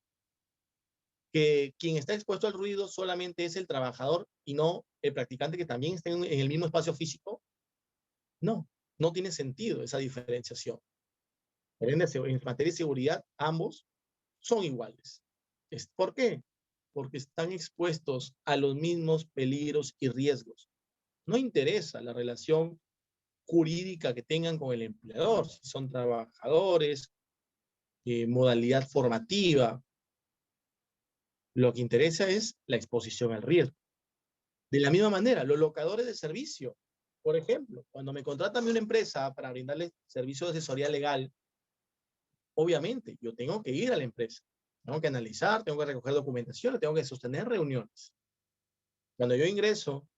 que quien está expuesto al ruido solamente es el trabajador y no el practicante que también está en el mismo espacio físico. No, no tiene sentido esa diferenciación. En materia de seguridad, ambos son iguales. ¿Por qué? Porque están expuestos a los mismos peligros y riesgos. No interesa la relación jurídica que tengan con el empleador, si son trabajadores, modalidad formativa. Lo que interesa es la exposición al riesgo. De la misma manera, los locadores de servicio. Por ejemplo, cuando me contratan de una empresa para brindarles servicio de asesoría legal, obviamente yo tengo que ir a la empresa. Tengo que analizar, tengo que recoger documentación, tengo que sostener reuniones. Cuando yo ingreso,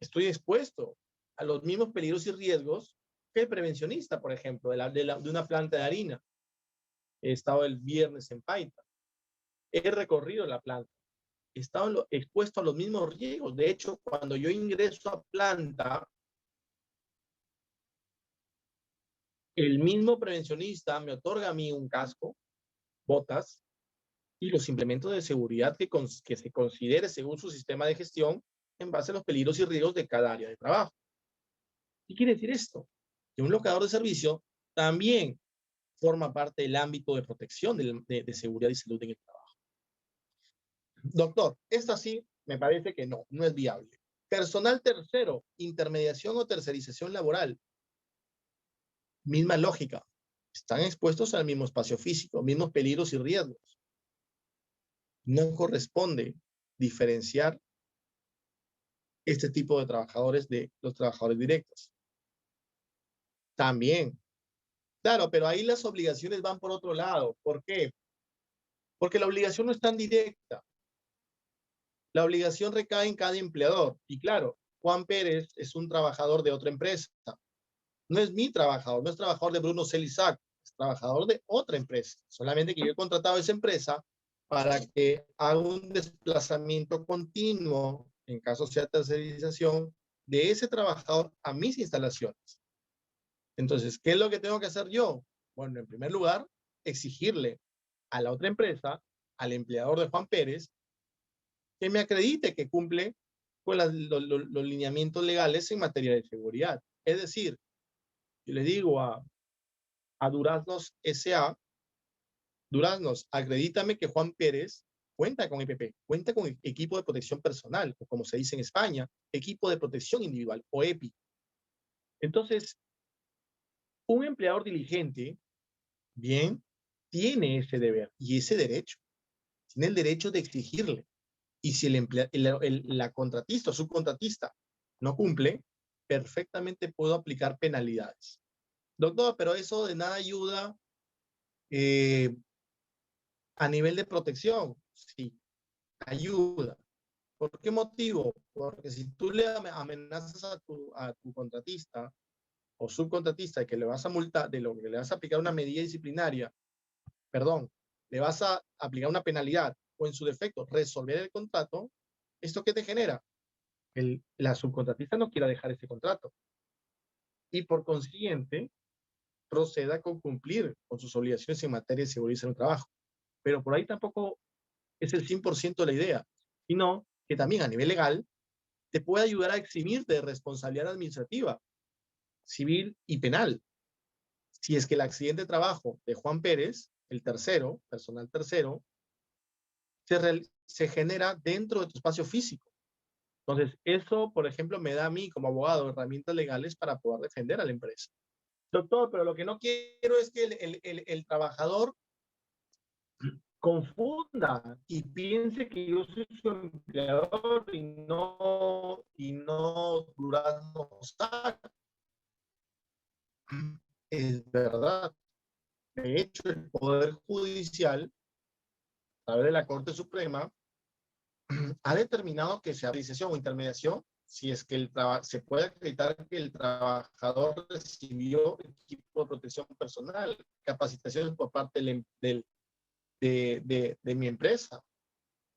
estoy expuesto a los mismos peligros y riesgos que el prevencionista, por ejemplo, de una planta de harina. He estado el viernes en Paita. He recorrido la planta. He estado expuesto a los mismos riesgos. De hecho, cuando yo ingreso a planta, el mismo prevencionista me otorga a mí un casco, botas y los implementos de seguridad que se considere según su sistema de gestión en base a los peligros y riesgos de cada área de trabajo. ¿Qué quiere decir esto? Que un locador de servicio también forma parte del ámbito de protección de seguridad y salud en el trabajo. Doctor, esto sí me parece que no es viable. Personal tercero, intermediación o tercerización laboral. Misma lógica. Están expuestos al mismo espacio físico, mismos peligros y riesgos. No corresponde diferenciar este tipo de trabajadores de los trabajadores directos. También, claro, pero ahí las obligaciones van por otro lado. ¿Por qué? Porque la obligación no es tan directa. La obligación recae en cada empleador. Y claro, Juan Pérez es un trabajador de otra empresa. No es mi trabajador, no es trabajador de Bruno Celisac, es trabajador de otra empresa. Solamente que yo he contratado a esa empresa para que haga un desplazamiento continuo, en caso sea tercerización, de ese trabajador a mis instalaciones. Entonces, ¿qué es lo que tengo que hacer yo? Bueno, en primer lugar, exigirle a la otra empresa, al empleador de Juan Pérez, que me acredite que cumple con los lineamientos legales en materia de seguridad. Es decir, yo le digo a Duraznos S.A., Duraznos, acredítame que Juan Pérez cuenta con EPP, cuenta con equipo de protección personal, o como se dice en España, equipo de protección individual, o EPI. Entonces, un empleador diligente, bien, tiene ese deber y ese derecho. Tiene el derecho de exigirle. Y si la contratista o subcontratista no cumple, perfectamente puedo aplicar penalidades. Doctor, pero eso de nada ayuda a nivel de protección. Sí, ayuda. ¿Por qué motivo? Porque si tú le amenazas a tu contratista o subcontratista de que le vas a multar, de lo que le vas a aplicar una medida disciplinaria, perdón, le vas a aplicar una penalidad o en su defecto resolver el contrato, ¿esto qué te genera? La subcontratista no quiera dejar ese contrato y por consiguiente proceda con cumplir con sus obligaciones en materia de seguridad en el trabajo. Pero por ahí tampoco es el 100% la idea, sino que también a nivel legal te puede ayudar a eximirte de responsabilidad administrativa, civil y penal. Si es que el accidente de trabajo de Juan Pérez, el tercero, personal tercero, se genera dentro de tu espacio físico. Entonces, eso, por ejemplo, me da a mí como abogado herramientas legales para poder defender a la empresa. Doctor, pero lo que no quiero es que el trabajador confunda y piense que yo soy su empleador y no Durazno Sac. Es verdad. De hecho, el Poder Judicial, a través de la Corte Suprema, ha determinado que sea autorización o intermediación si es que se puede acreditar que el trabajador recibió equipo de protección personal, capacitaciones por parte de mi empresa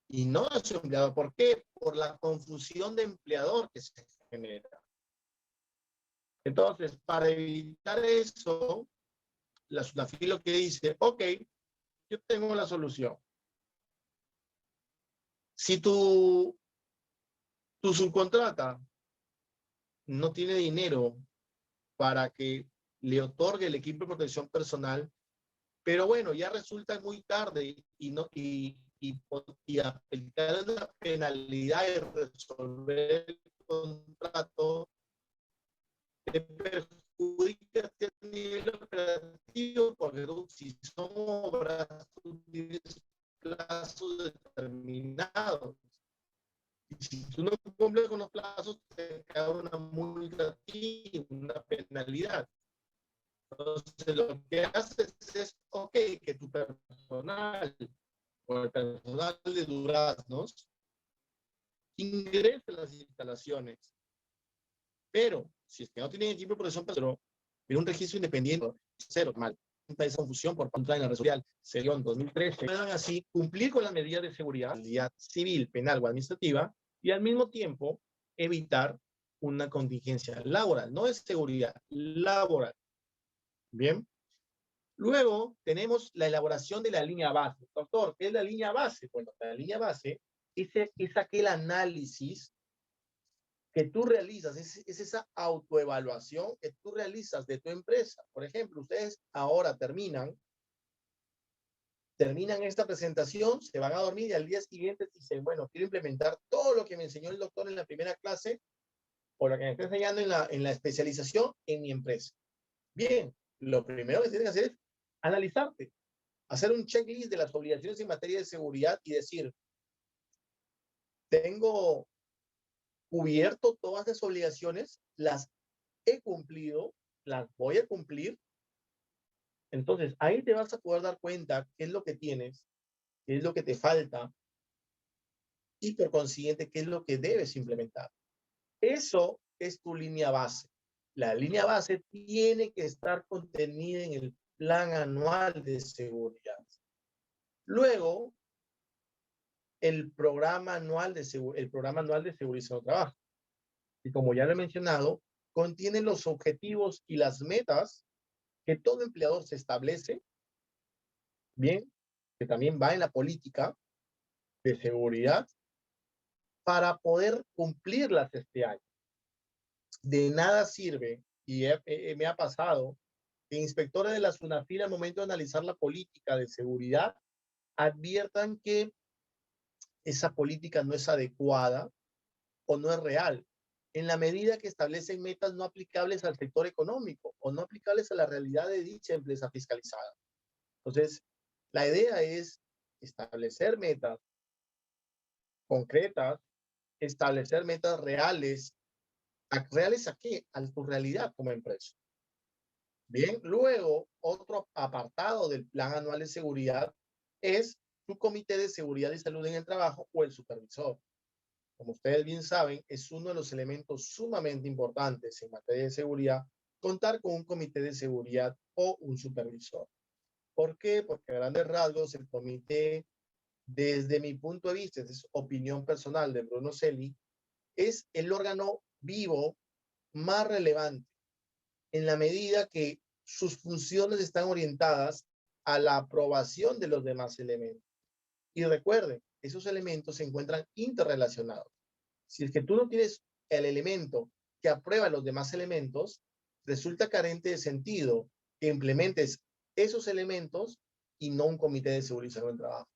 y no de su empleador. ¿Por qué? Por la confusión de empleador que se genera. Entonces, para evitar eso, la SUNAFIL lo que dice, ok, yo tengo la solución. Si tu subcontrata no tiene dinero para que le otorgue el equipo de protección personal, pero bueno, ya resulta muy tarde y aplicar la penalidad y resolver el contrato te perjudica a nivel operativo porque si son obras, tú tienes plazos determinados. Y si tú no cumples con los plazos, te cae una multa a ti, una penalidad. Entonces, lo que haces es, ok, que tu personal o el personal de Duraznos ingrese a las instalaciones Pero si es que no tienen equipo de protección personal, pero un registro independiente, cero, mal. Esa confusión por parte de la Resolución se dio en 2013. Puedan así cumplir con las medidas de seguridad civil, penal o administrativa y al mismo tiempo evitar una contingencia laboral, no de seguridad, laboral. Bien. Luego tenemos la elaboración de la línea base. Doctor, ¿qué es la línea base? Bueno, la línea base es aquel análisis que tú realizas, es esa autoevaluación que tú realizas de tu empresa. Por ejemplo, ustedes ahora terminan esta presentación, se van a dormir y al día siguiente dicen, bueno, quiero implementar todo lo que me enseñó el doctor en la primera clase o lo que me está enseñando en la especialización en mi empresa. Bien, lo primero que tienes que hacer es analizarte, hacer un checklist de las obligaciones en materia de seguridad y decir, tengo cubierto todas las obligaciones, las he cumplido, las voy a cumplir. Entonces, ahí te vas a poder dar cuenta qué es lo que tienes, qué es lo que te falta y por consiguiente qué es lo que debes implementar. Eso es tu línea base. La línea base tiene que estar contenida en el plan anual de seguridad. Luego, el programa anual de seguridad en el trabajo. Y como ya lo he mencionado, contiene los objetivos y las metas que todo empleador se establece, bien, que también va en la política de seguridad para poder cumplirlas este año. De nada sirve, y me ha pasado, que inspectores de la SUNAFIL al momento de analizar la política de seguridad adviertan que esa política no es adecuada o no es real, en la medida que establecen metas no aplicables al sector económico o no aplicables a la realidad de dicha empresa fiscalizada. Entonces, la idea es establecer metas concretas, establecer metas reales. ¿Reales a qué? A tu realidad como empresa. Bien, luego, otro apartado del Plan Anual de Seguridad es tu Comité de Seguridad y Salud en el Trabajo o el supervisor. Como ustedes bien saben, es uno de los elementos sumamente importantes en materia de seguridad contar con un comité de seguridad o un supervisor. ¿Por qué? Porque a grandes rasgos el comité, desde mi punto de vista, es opinión personal de Bruno Celi, es el órgano vivo más relevante en la medida que sus funciones están orientadas a la aprobación de los demás elementos. Y recuerden, esos elementos se encuentran interrelacionados. Si es que tú no tienes el elemento que aprueba los demás elementos, resulta carente de sentido que implementes esos elementos y no un comité de seguridad del trabajo.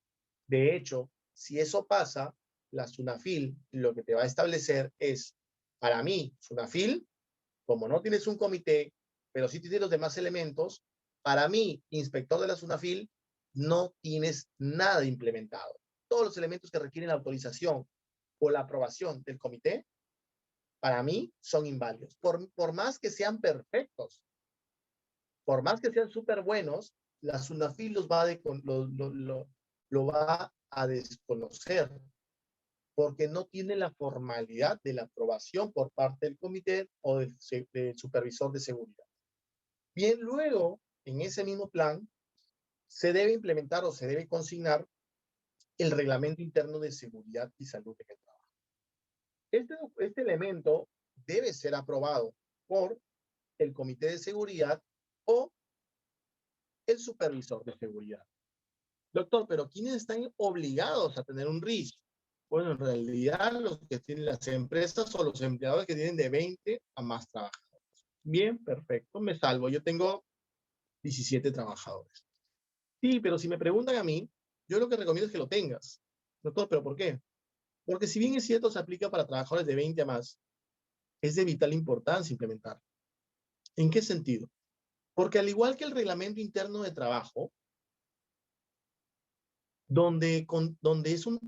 De hecho, si eso pasa, la SUNAFIL lo que te va a establecer es, para mí, SUNAFIL, como no tienes un comité, pero sí tienes los demás elementos, para mí, inspector de la SUNAFIL, no tienes nada implementado. Todos los elementos que requieren la autorización o la aprobación del comité, para mí son inválidos. Por más que sean perfectos, por más que sean súper buenos, la SUNAFIL lo va a desconocer porque no tiene la formalidad de la aprobación por parte del comité o del supervisor de seguridad. Bien, luego, en ese mismo plan, se debe implementar o se debe consignar el reglamento interno de seguridad y salud en el trabajo. Este elemento debe ser aprobado por el comité de seguridad o el supervisor de seguridad. Doctor, pero ¿quiénes están obligados a tener un RIS? Bueno, en realidad los que tienen las empresas o los empleadores que tienen de 20 a más trabajadores. Bien, perfecto, me salvo. Yo tengo 17 trabajadores. Sí, pero si me preguntan a mí, yo lo que recomiendo es que lo tengas. Doctor, ¿pero por qué? Porque si bien es cierto, se aplica para trabajadores de 20 a más, es de vital importancia implementar. ¿En qué sentido? Porque al igual que el reglamento interno de trabajo, donde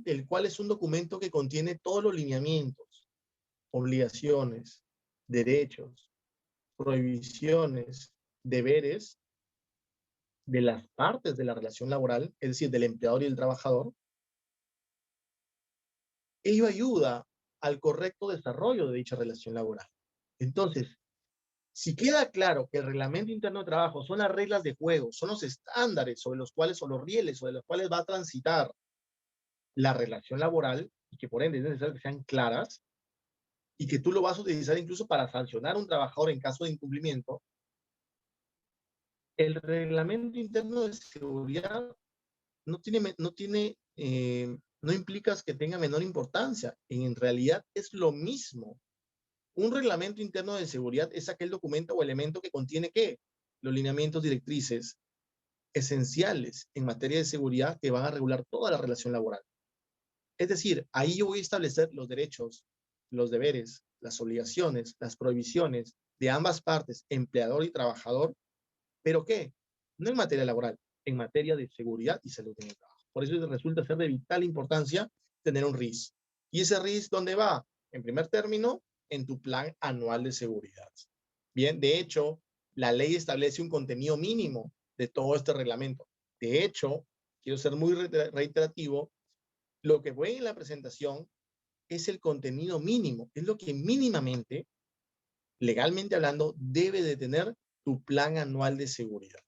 el cual es un documento que contiene todos los lineamientos, obligaciones, derechos, prohibiciones, deberes de las partes de la relación laboral, es decir, del empleador y el trabajador, ello ayuda al correcto desarrollo de dicha relación laboral. Entonces, si queda claro que el reglamento interno de trabajo son las reglas de juego, son los estándares sobre los cuales, o los rieles sobre los cuales va a transitar la relación laboral, y que por ende es necesario que sean claras, y que tú lo vas a utilizar incluso para sancionar a un trabajador en caso de incumplimiento, el reglamento interno de seguridad no implica que tenga menor importancia. En realidad es lo mismo. Un reglamento interno de seguridad es aquel documento o elemento que contiene ¿qué? Los lineamientos directrices esenciales en materia de seguridad que van a regular toda la relación laboral. Es decir, ahí yo voy a establecer los derechos, los deberes, las obligaciones, las prohibiciones de ambas partes, empleador y trabajador, pero ¿qué? No en materia laboral, en materia de seguridad y salud en el trabajo. Por eso resulta ser de vital importancia tener un RIS. ¿Y ese RIS dónde va? En primer término, en tu plan anual de seguridad. Bien, de hecho, la ley establece un contenido mínimo de todo este reglamento. De hecho, quiero ser muy reiterativo, lo que fue en la presentación es el contenido mínimo, es lo que mínimamente, legalmente hablando, debe de tener tu plan anual de seguridad.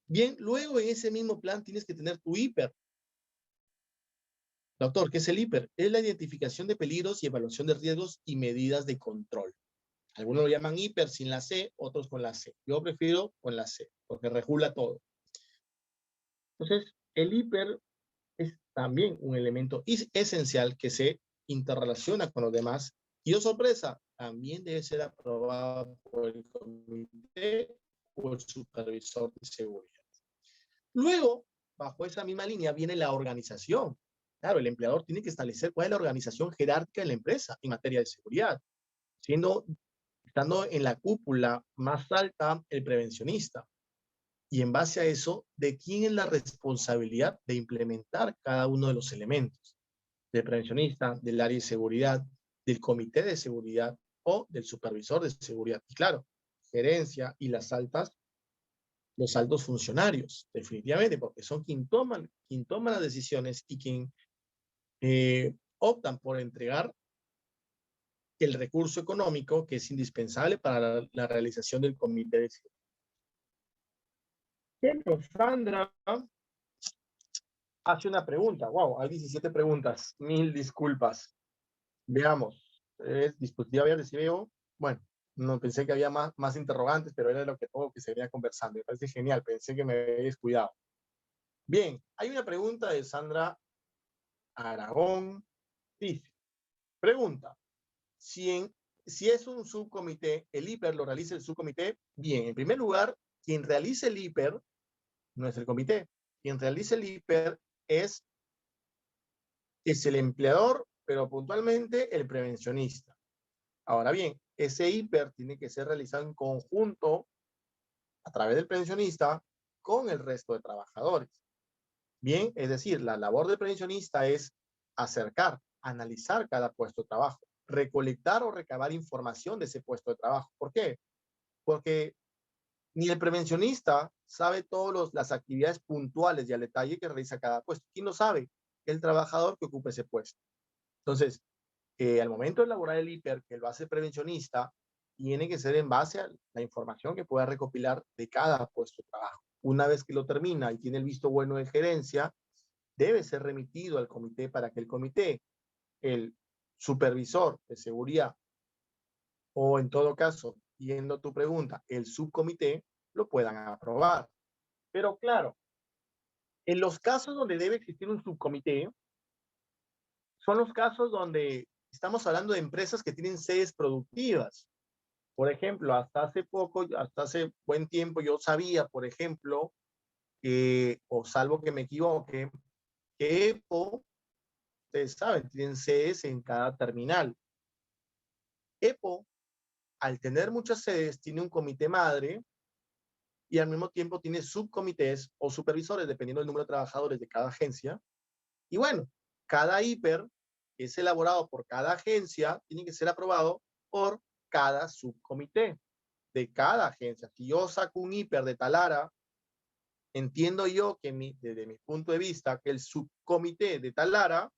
Bien, luego en ese mismo plan tienes que tener tu hiper. Doctor, ¿qué es el hiper? Es la identificación de peligros y evaluación de riesgos y medidas de control. Algunos lo llaman hiper sin la C, otros con la C. Yo prefiero con la C, porque regula todo. Entonces, el hiper es también un elemento esencial que se interrelaciona con los demás. Y, oh sorpresa, también debe ser aprobado por el comité o el supervisor de seguridad. Luego, bajo esa misma línea, viene la organización. Claro, el empleador tiene que establecer cuál es la organización jerárquica de la empresa en materia de seguridad, estando en la cúpula más alta el prevencionista. Y en base a eso, ¿de quién es la responsabilidad de implementar cada uno de los elementos? Del prevencionista, del área de seguridad, del comité de seguridad o del supervisor de seguridad. Y claro, gerencia y las altas, los altos funcionarios, definitivamente, porque son quien toman las decisiones y quien optan por entregar el recurso económico que es indispensable para la realización del comité de seguridad. Ejemplo, Sandra hace una pregunta. Wow, hay 17 preguntas. Mil disculpas. Veamos. Dispositiva verde, si veo. Bueno, no pensé que había más interrogantes, pero era lo que todo que se venía conversando. Me parece genial. Pensé que me había descuidado. Bien, hay una pregunta de Sandra Aragón. Dice, pregunta, si es un subcomité, el hiper lo realiza el subcomité. Bien, en primer lugar, quien realiza el hiper no es el comité. Quien realiza el hiper es el empleador, pero puntualmente el prevencionista. Ahora bien, ese hiper tiene que ser realizado en conjunto a través del prevencionista con el resto de trabajadores. Bien, es decir, la labor del prevencionista es acercar, analizar cada puesto de trabajo, recolectar o recabar información de ese puesto de trabajo. ¿Por qué? Porque ni el prevencionista sabe todas las actividades puntuales y al detalle que realiza cada puesto. ¿Quién lo sabe? El trabajador que ocupa ese puesto. Entonces, al momento de elaborar el hiper, que lo hace el prevencionista, tiene que ser en base a la información que pueda recopilar de cada puesto de trabajo. Una vez que lo termina y tiene el visto bueno de gerencia, debe ser remitido al comité para que el comité, el supervisor de seguridad, o en todo caso, yendo a tu pregunta, el subcomité, lo puedan aprobar. Pero claro, en los casos donde debe existir un subcomité, son los casos donde estamos hablando de empresas que tienen sedes productivas. Por ejemplo, hasta hace buen tiempo, yo sabía, por ejemplo, o salvo que me equivoque, que EPO, ustedes saben, tienen sedes en cada terminal. EPO, al tener muchas sedes, tiene un comité madre y al mismo tiempo tiene subcomités o supervisores, dependiendo del número de trabajadores de cada agencia. Y bueno, cada hiper que es elaborado por cada agencia tiene que ser aprobado por cada subcomité de cada agencia. Si yo saco un hiper de Talara, entiendo yo que desde mi punto de vista, que el subcomité de Talara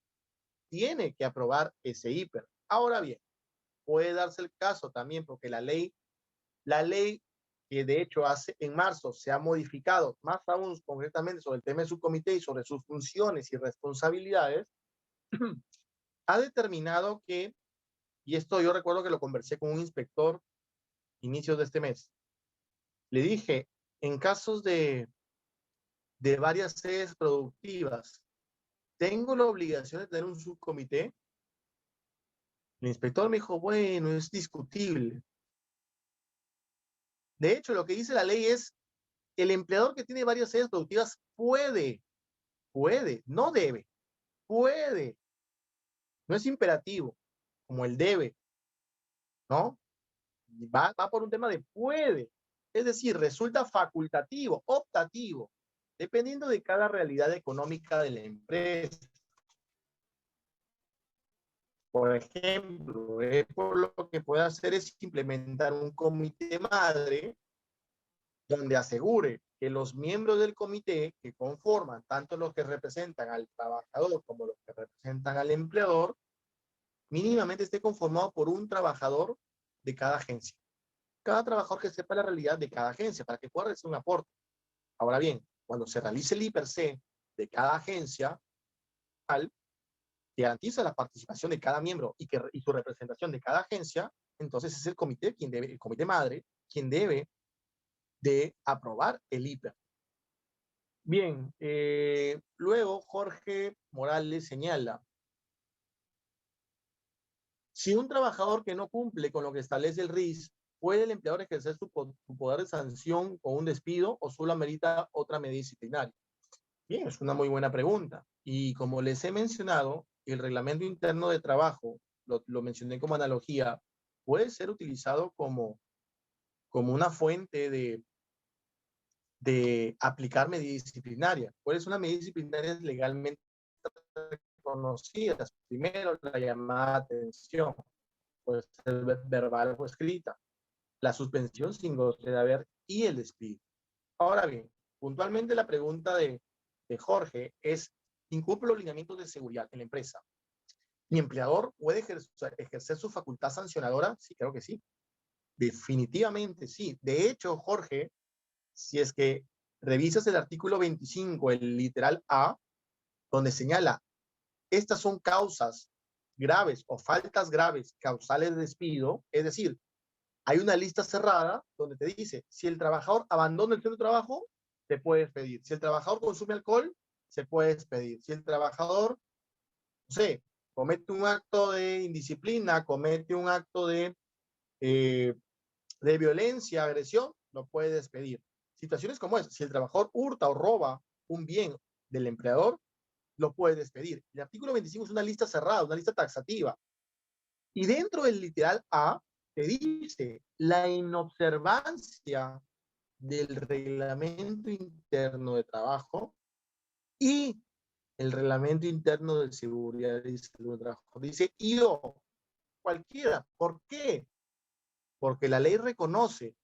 tiene que aprobar ese hiper. Ahora bien, puede darse el caso también, porque la ley que de hecho hace en marzo se ha modificado, más aún concretamente sobre el tema del subcomité y sobre sus funciones y responsabilidades, ha determinado que, y esto yo recuerdo que lo conversé con un inspector inicios de este mes, le dije, en casos de varias sedes productivas, ¿tengo la obligación de tener un subcomité? El inspector me dijo, bueno, es discutible. De hecho, lo que dice la ley es, el empleador que tiene varias sedes productivas puede, no debe, puede. No es imperativo, como el debe, ¿no? Va por un tema de puede. Es decir, resulta facultativo, optativo, dependiendo de cada realidad económica de la empresa. Por ejemplo, por lo que puede hacer es implementar un comité madre donde asegure que los miembros del comité que conforman, tanto los que representan al trabajador como los que representan al empleador, mínimamente esté conformado por un trabajador de cada agencia. Cada trabajador que sepa la realidad de cada agencia para que pueda realizar un aporte. Ahora bien, cuando se realice el IPRC de cada agencia, que garantiza la participación de cada miembro y su representación de cada agencia, entonces es el comité el comité madre, quien debe de aprobar el IPR. Bien, luego Jorge Morales señala, si un trabajador que no cumple con lo que establece el RIS, ¿puede el empleador ejercer su poder de sanción con un despido o solo amerita otra medida disciplinaria? Bien, es una muy buena pregunta. Y como les he mencionado, el reglamento interno de trabajo, lo mencioné como analogía, puede ser utilizado como una fuente de aplicar medida disciplinaria. ¿Cuál es una medida disciplinaria legalmente reconocida? Primero, la llamada de atención, puede ser verbal o escrita, la suspensión sin goce de haber y el despido. Ahora bien, puntualmente la pregunta de Jorge es, ¿incumple los lineamientos de seguridad en la empresa? ¿Mi empleador puede ejercer su facultad sancionadora? Sí, creo que sí. Definitivamente sí. De hecho, Jorge, si es que revisas el artículo 25, el literal A, donde señala, estas son causas graves o faltas graves causales de despido, es decir, hay una lista cerrada donde te dice, si el trabajador abandona el centro de trabajo, se puede despedir. Si el trabajador consume alcohol, se puede despedir. Si el trabajador, no sé, comete un acto de indisciplina, comete un acto de violencia, agresión, lo puede despedir. Situaciones como esa, si el trabajador hurta o roba un bien del empleador, lo puede despedir. El artículo 25 es una lista cerrada, una lista taxativa. Y dentro del literal A, te dice la inobservancia del reglamento interno de trabajo y el reglamento interno de seguridad y salud de trabajo. Dice yo, cualquiera. ¿Por qué? Porque la ley reconoce,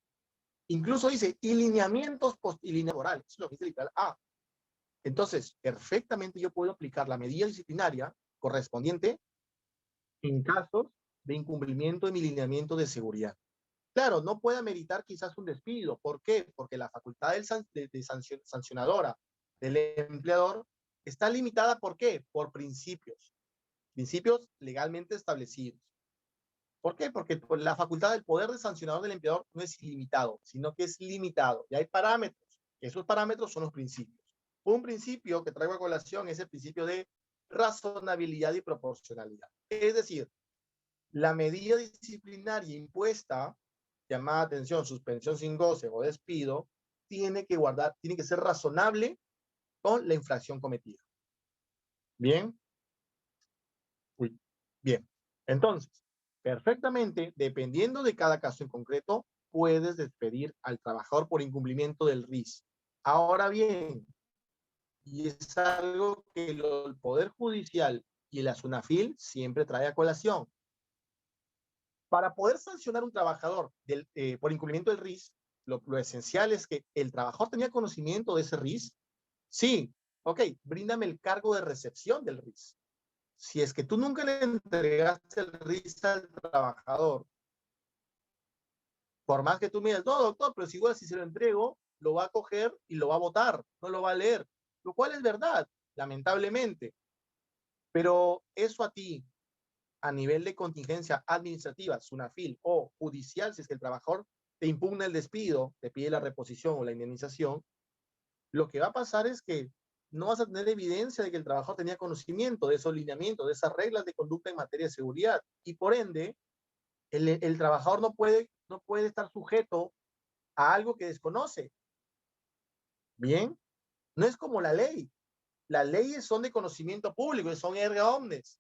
incluso dice, y lineamientos laborales. Eso es lo que dice el literal A. Entonces, perfectamente yo puedo aplicar la medida disciplinaria correspondiente en casos de incumplimiento de mi lineamiento de seguridad. Claro, no puede ameritar quizás un despido. ¿Por qué? Porque la facultad de sancionadora del empleador está limitada, ¿por qué? Por principios legalmente establecidos. ¿Por qué? Porque la facultad del poder de sancionador del empleador no es ilimitado, sino que es limitado. Y hay parámetros. Esos parámetros son los principios. Un principio que traigo a colación es el principio de razonabilidad y proporcionalidad. Es decir, la medida disciplinaria impuesta, llamada atención, suspensión sin goce o despido, tiene que ser razonable con la infracción cometida. ¿Bien? Uy, bien. Entonces, perfectamente, dependiendo de cada caso en concreto, puedes despedir al trabajador por incumplimiento del RIS. Ahora bien, y es algo que el Poder Judicial y la SUNAFIL siempre trae a colación. Para poder sancionar a un trabajador por incumplimiento del RIS, lo esencial es que el trabajador tenía conocimiento de ese RIS. Sí, ok, bríndame el cargo de recepción del RIS. Si es que tú nunca le entregaste el RIS al trabajador, por más que tú me digas, no, doctor, pero si igual si se lo entrego, lo va a coger y lo va a votar, no lo va a leer, lo cual es verdad, lamentablemente. Pero eso a ti, a nivel de contingencia administrativa, SUNAFIL o judicial, si es que el trabajador te impugna el despido, te pide la reposición o la indemnización, lo que va a pasar es que no vas a tener evidencia de que el trabajador tenía conocimiento de esos lineamientos, de esas reglas de conducta en materia de seguridad, y por ende, el trabajador no puede estar sujeto a algo que desconoce. Bien, no es como la ley. Las leyes son de conocimiento público, son erga omnes.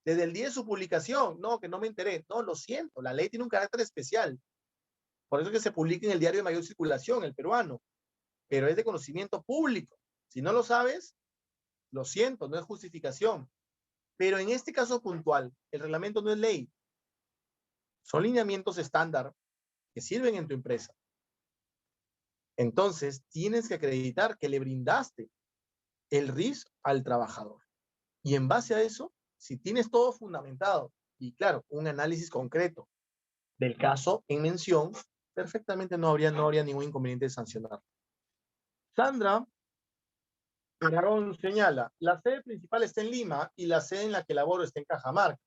Desde el día de su publicación, no, que no me enteré. No, lo siento, la ley tiene un carácter especial. Por eso es que se publica en el diario de mayor circulación, el peruano, pero es de conocimiento público. Si no lo sabes, lo siento, no es justificación. Pero en este caso puntual, el reglamento no es ley. Son lineamientos estándar que sirven en tu empresa. Entonces, tienes que acreditar que le brindaste el RIS al trabajador. Y en base a eso, si tienes todo fundamentado y claro, un análisis concreto del caso en mención, perfectamente no habría ningún inconveniente de sancionar. Sandra Aragón señala, la sede principal está en Lima y la sede en la que laboro está en Cajamarca.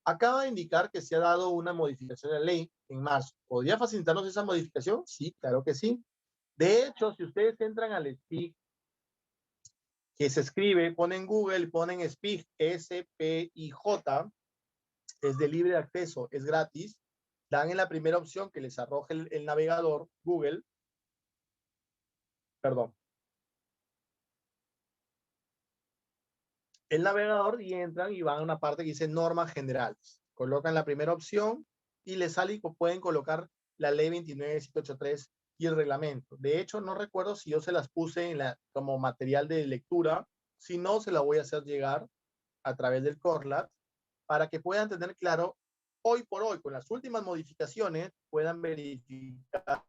Acaba de indicar que se ha dado una modificación de la ley en marzo. ¿Podría facilitarnos esa modificación? Sí, claro que sí. De hecho, si ustedes entran al SPIC, que se escribe, ponen Google, ponen SPIC, S-P-I-J, es de libre acceso, es gratis, dan en la primera opción que les arroje el navegador, Google, perdón, el navegador y entran y van a una parte que dice normas generales. Colocan la primera opción y les sale y pueden colocar la ley 29783 y el reglamento. De hecho, no recuerdo si yo se las puse como material de lectura, si no, se la voy a hacer llegar a través del Corlat para que puedan tener claro hoy por hoy, con las últimas modificaciones, puedan verificar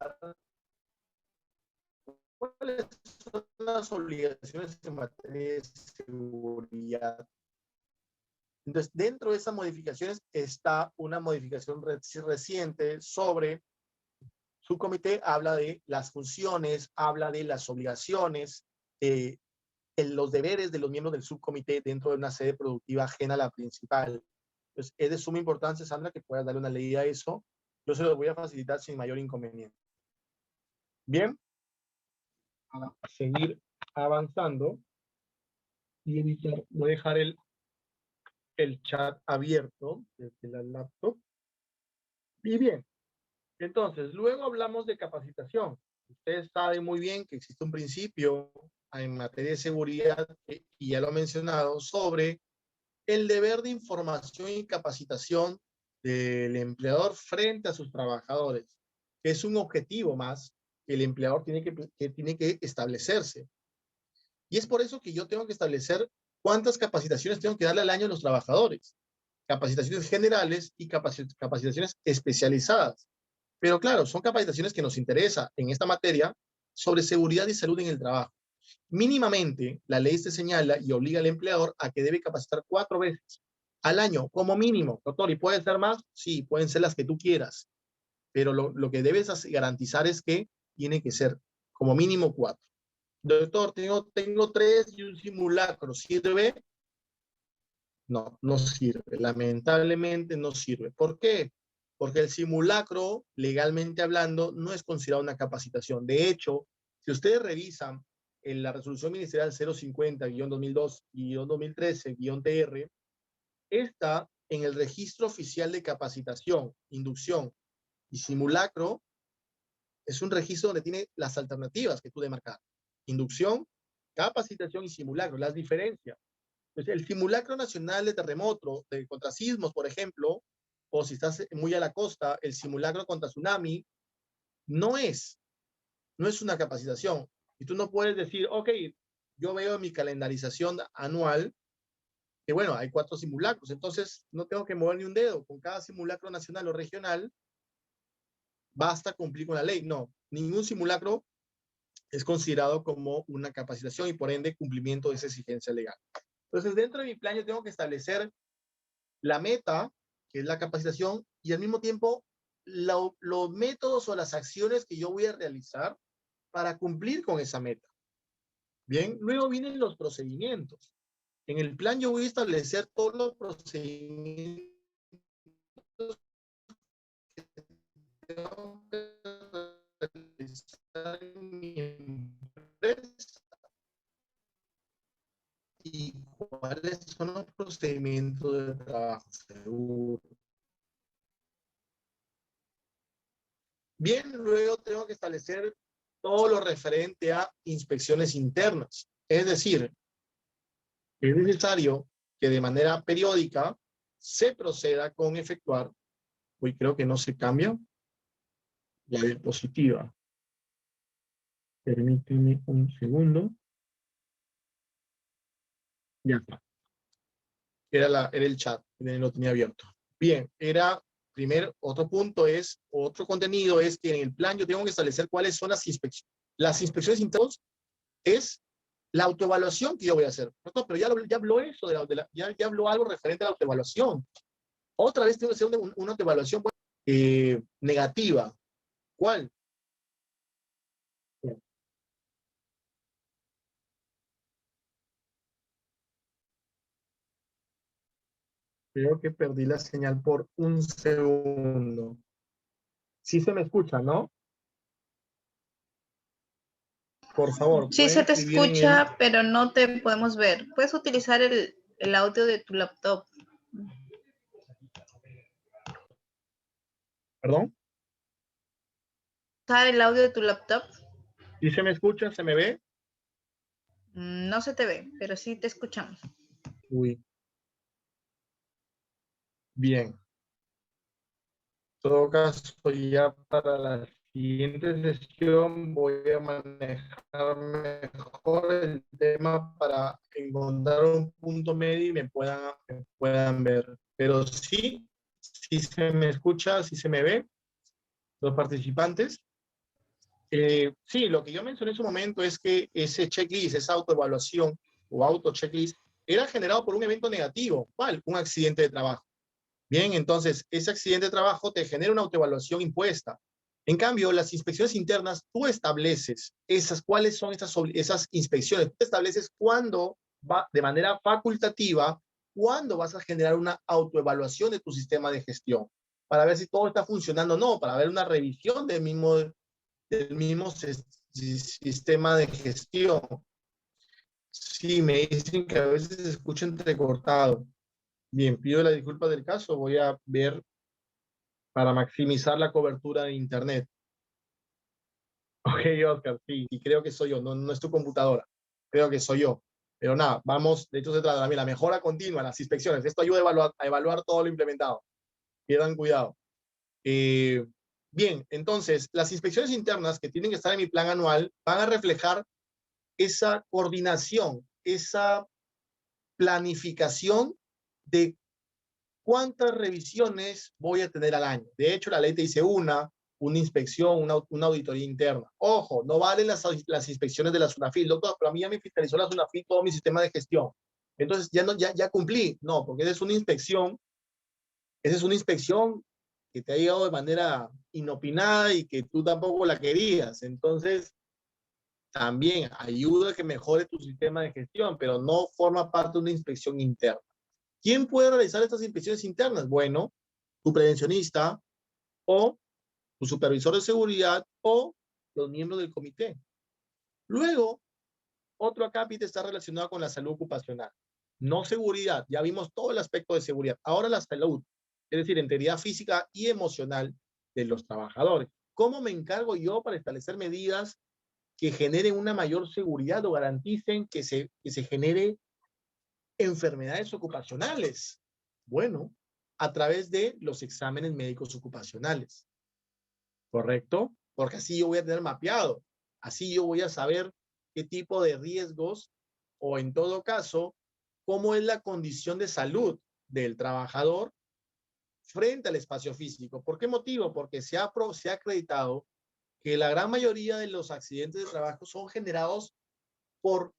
cuáles son las obligaciones en materia de seguridad. Entonces, dentro de esas modificaciones está una modificación reciente sobre su comité, habla de las funciones, habla de las obligaciones, los deberes de los miembros del subcomité dentro de una sede productiva ajena a la principal. Entonces, es de suma importancia, Sandra, que puedas darle una leída a eso. Yo se lo voy a facilitar sin mayor inconveniente. Bien, a seguir avanzando y editar, voy a dejar el chat abierto desde la laptop. Y bien, entonces, luego hablamos de capacitación. Ustedes saben muy bien que existe un principio en materia de seguridad, y ya lo he mencionado, sobre el deber de información y capacitación del empleador frente a sus trabajadores, que es un objetivo más que el empleador tiene que establecerse. Y es por eso que yo tengo que establecer cuántas capacitaciones tengo que darle al año a los trabajadores. Capacitaciones generales y capacitaciones especializadas. Pero claro, son capacitaciones que nos interesa en esta materia sobre seguridad y salud en el trabajo. Mínimamente, la ley se señala y obliga al empleador a que debe capacitar 4 veces al año, como mínimo. Doctor, ¿y pueden ser más? Sí, pueden ser las que tú quieras. Pero lo que debes garantizar es que tiene que ser como mínimo 4. Doctor, tengo 3 y un simulacro. ¿Sirve? No, no sirve. Lamentablemente no sirve. ¿Por qué? Porque el simulacro, legalmente hablando, no es considerado una capacitación. De hecho, si ustedes revisan en la resolución ministerial 050-2002-2013-TR, está en el registro oficial de capacitación, inducción y simulacro. Es un registro donde tiene las alternativas que tú debes marcar. Inducción, capacitación y simulacro, las diferencias. Entonces, el simulacro nacional de terremoto, de contra sismos, por ejemplo, o si estás muy a la costa, el simulacro contra tsunami, no es una capacitación. Y tú no puedes decir, ok, yo veo en mi calendarización anual que, bueno, hay 4 simulacros, entonces no tengo que mover ni un dedo. Con cada simulacro nacional o regional, basta cumplir con la ley. No, ningún simulacro es considerado como una capacitación y por ende cumplimiento de esa exigencia legal. Entonces, dentro de mi plan yo tengo que establecer la meta, que es la capacitación, y al mismo tiempo los métodos o las acciones que yo voy a realizar para cumplir con esa meta. Bien, luego vienen los procedimientos. En el plan yo voy a establecer todos los procedimientos que tengo que realizar en mi empresa y cuáles son los procedimientos de trabajo seguro. Bien, luego tengo que establecer todo lo referente a inspecciones internas. Es decir, es necesario que de manera periódica se proceda con efectuar, hoy creo que no se cambia, la diapositiva. Permíteme un segundo. Ya está. Era el chat, lo tenía abierto. Bien, otro punto es, otro contenido es que en el plan yo tengo que establecer cuáles son las inspecciones. Las inspecciones internas es la autoevaluación que yo voy a hacer. No, pero ya habló eso, ya habló algo referente a la autoevaluación. Otra vez tengo que hacer una autoevaluación negativa. ¿Cuál? Creo que perdí la señal por un segundo. Sí se me escucha, ¿no? Por favor, Sí, pueden se te escribir en el... escucha, pero no te podemos ver. Puedes utilizar el audio de tu laptop. ¿Perdón? ¿Usar el audio de tu laptop? ¿Sí se me escucha? ¿Se me ve? No se te ve, pero sí te escuchamos. Uy. Bien. En todo caso, ya para la siguiente sesión voy a manejar mejor el tema para encontrar un punto medio y me puedan ver. Pero sí, sí se me escucha, sí se me ve, los participantes. Sí, lo que yo mencioné en su momento es que ese checklist, esa autoevaluación o auto-checklist, era generado por un evento negativo. ¿Cuál? Un accidente de trabajo. Bien, entonces, ese accidente de trabajo te genera una autoevaluación impuesta. En cambio, las inspecciones internas, tú estableces cuáles son esas inspecciones. Tú estableces cuándo va, de manera facultativa, cuándo vas a generar una autoevaluación de tu sistema de gestión, para ver si todo está funcionando o no, para ver una revisión del mismo sistema de gestión. Sí, me dicen que a veces se escucha entrecortado. Bien, pido la disculpa del caso, voy a ver para maximizar la cobertura de internet. Ok, Oscar, sí, y creo que soy yo, no es tu computadora, creo que soy yo. Pero nada, vamos, de hecho se trata de la mejora continua, las inspecciones, esto ayuda a evaluar todo lo implementado. Pierdan cuidado. Bien, entonces, las inspecciones internas que tienen que estar en mi plan anual van a reflejar esa coordinación, esa planificación de cuántas revisiones voy a tener al año. De hecho, la ley te dice una inspección, una auditoría interna. Ojo, no valen las inspecciones de la SUNAFIL. Doctor, pero a mí ya me fiscalizó la SUNAFIL todo mi sistema de gestión. Entonces, ya cumplí. No, porque esa es una inspección que te ha llegado de manera inopinada y que tú tampoco la querías. Entonces, también ayuda a que mejore tu sistema de gestión, pero no forma parte de una inspección interna. ¿Quién puede realizar estas inspecciones internas? Bueno, tu prevencionista o tu supervisor de seguridad o los miembros del comité. Luego, otro acápite está relacionado con la salud ocupacional. No seguridad, ya vimos todo el aspecto de seguridad. Ahora la salud, es decir, integridad física y emocional de los trabajadores. ¿Cómo me encargo yo para establecer medidas que generen una mayor seguridad o garanticen que se genere enfermedades ocupacionales? Bueno, a través de los exámenes médicos ocupacionales, ¿correcto? Porque así yo voy a tener mapeado, así yo voy a saber qué tipo de riesgos o en todo caso, cómo es la condición de salud del trabajador frente al espacio físico. ¿Por qué motivo? Porque se ha acreditado que la gran mayoría de los accidentes de trabajo son generados por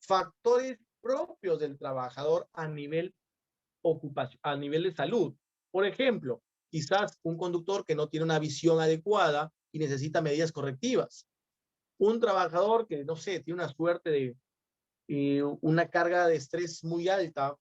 factores propios del trabajador a nivel ocupación, a nivel de salud. Por ejemplo, quizás un conductor que no tiene una visión adecuada y necesita medidas correctivas. Un trabajador que, no sé, tiene una suerte de una carga de estrés muy alta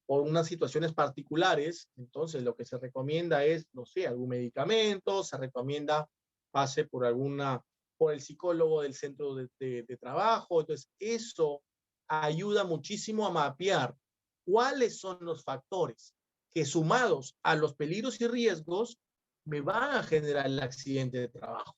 o unas situaciones particulares, entonces lo que se recomienda es, no sé, algún medicamento, se recomienda pase por el psicólogo del centro de trabajo. Entonces, eso ayuda muchísimo a mapear cuáles son los factores que sumados a los peligros y riesgos me van a generar el accidente de trabajo.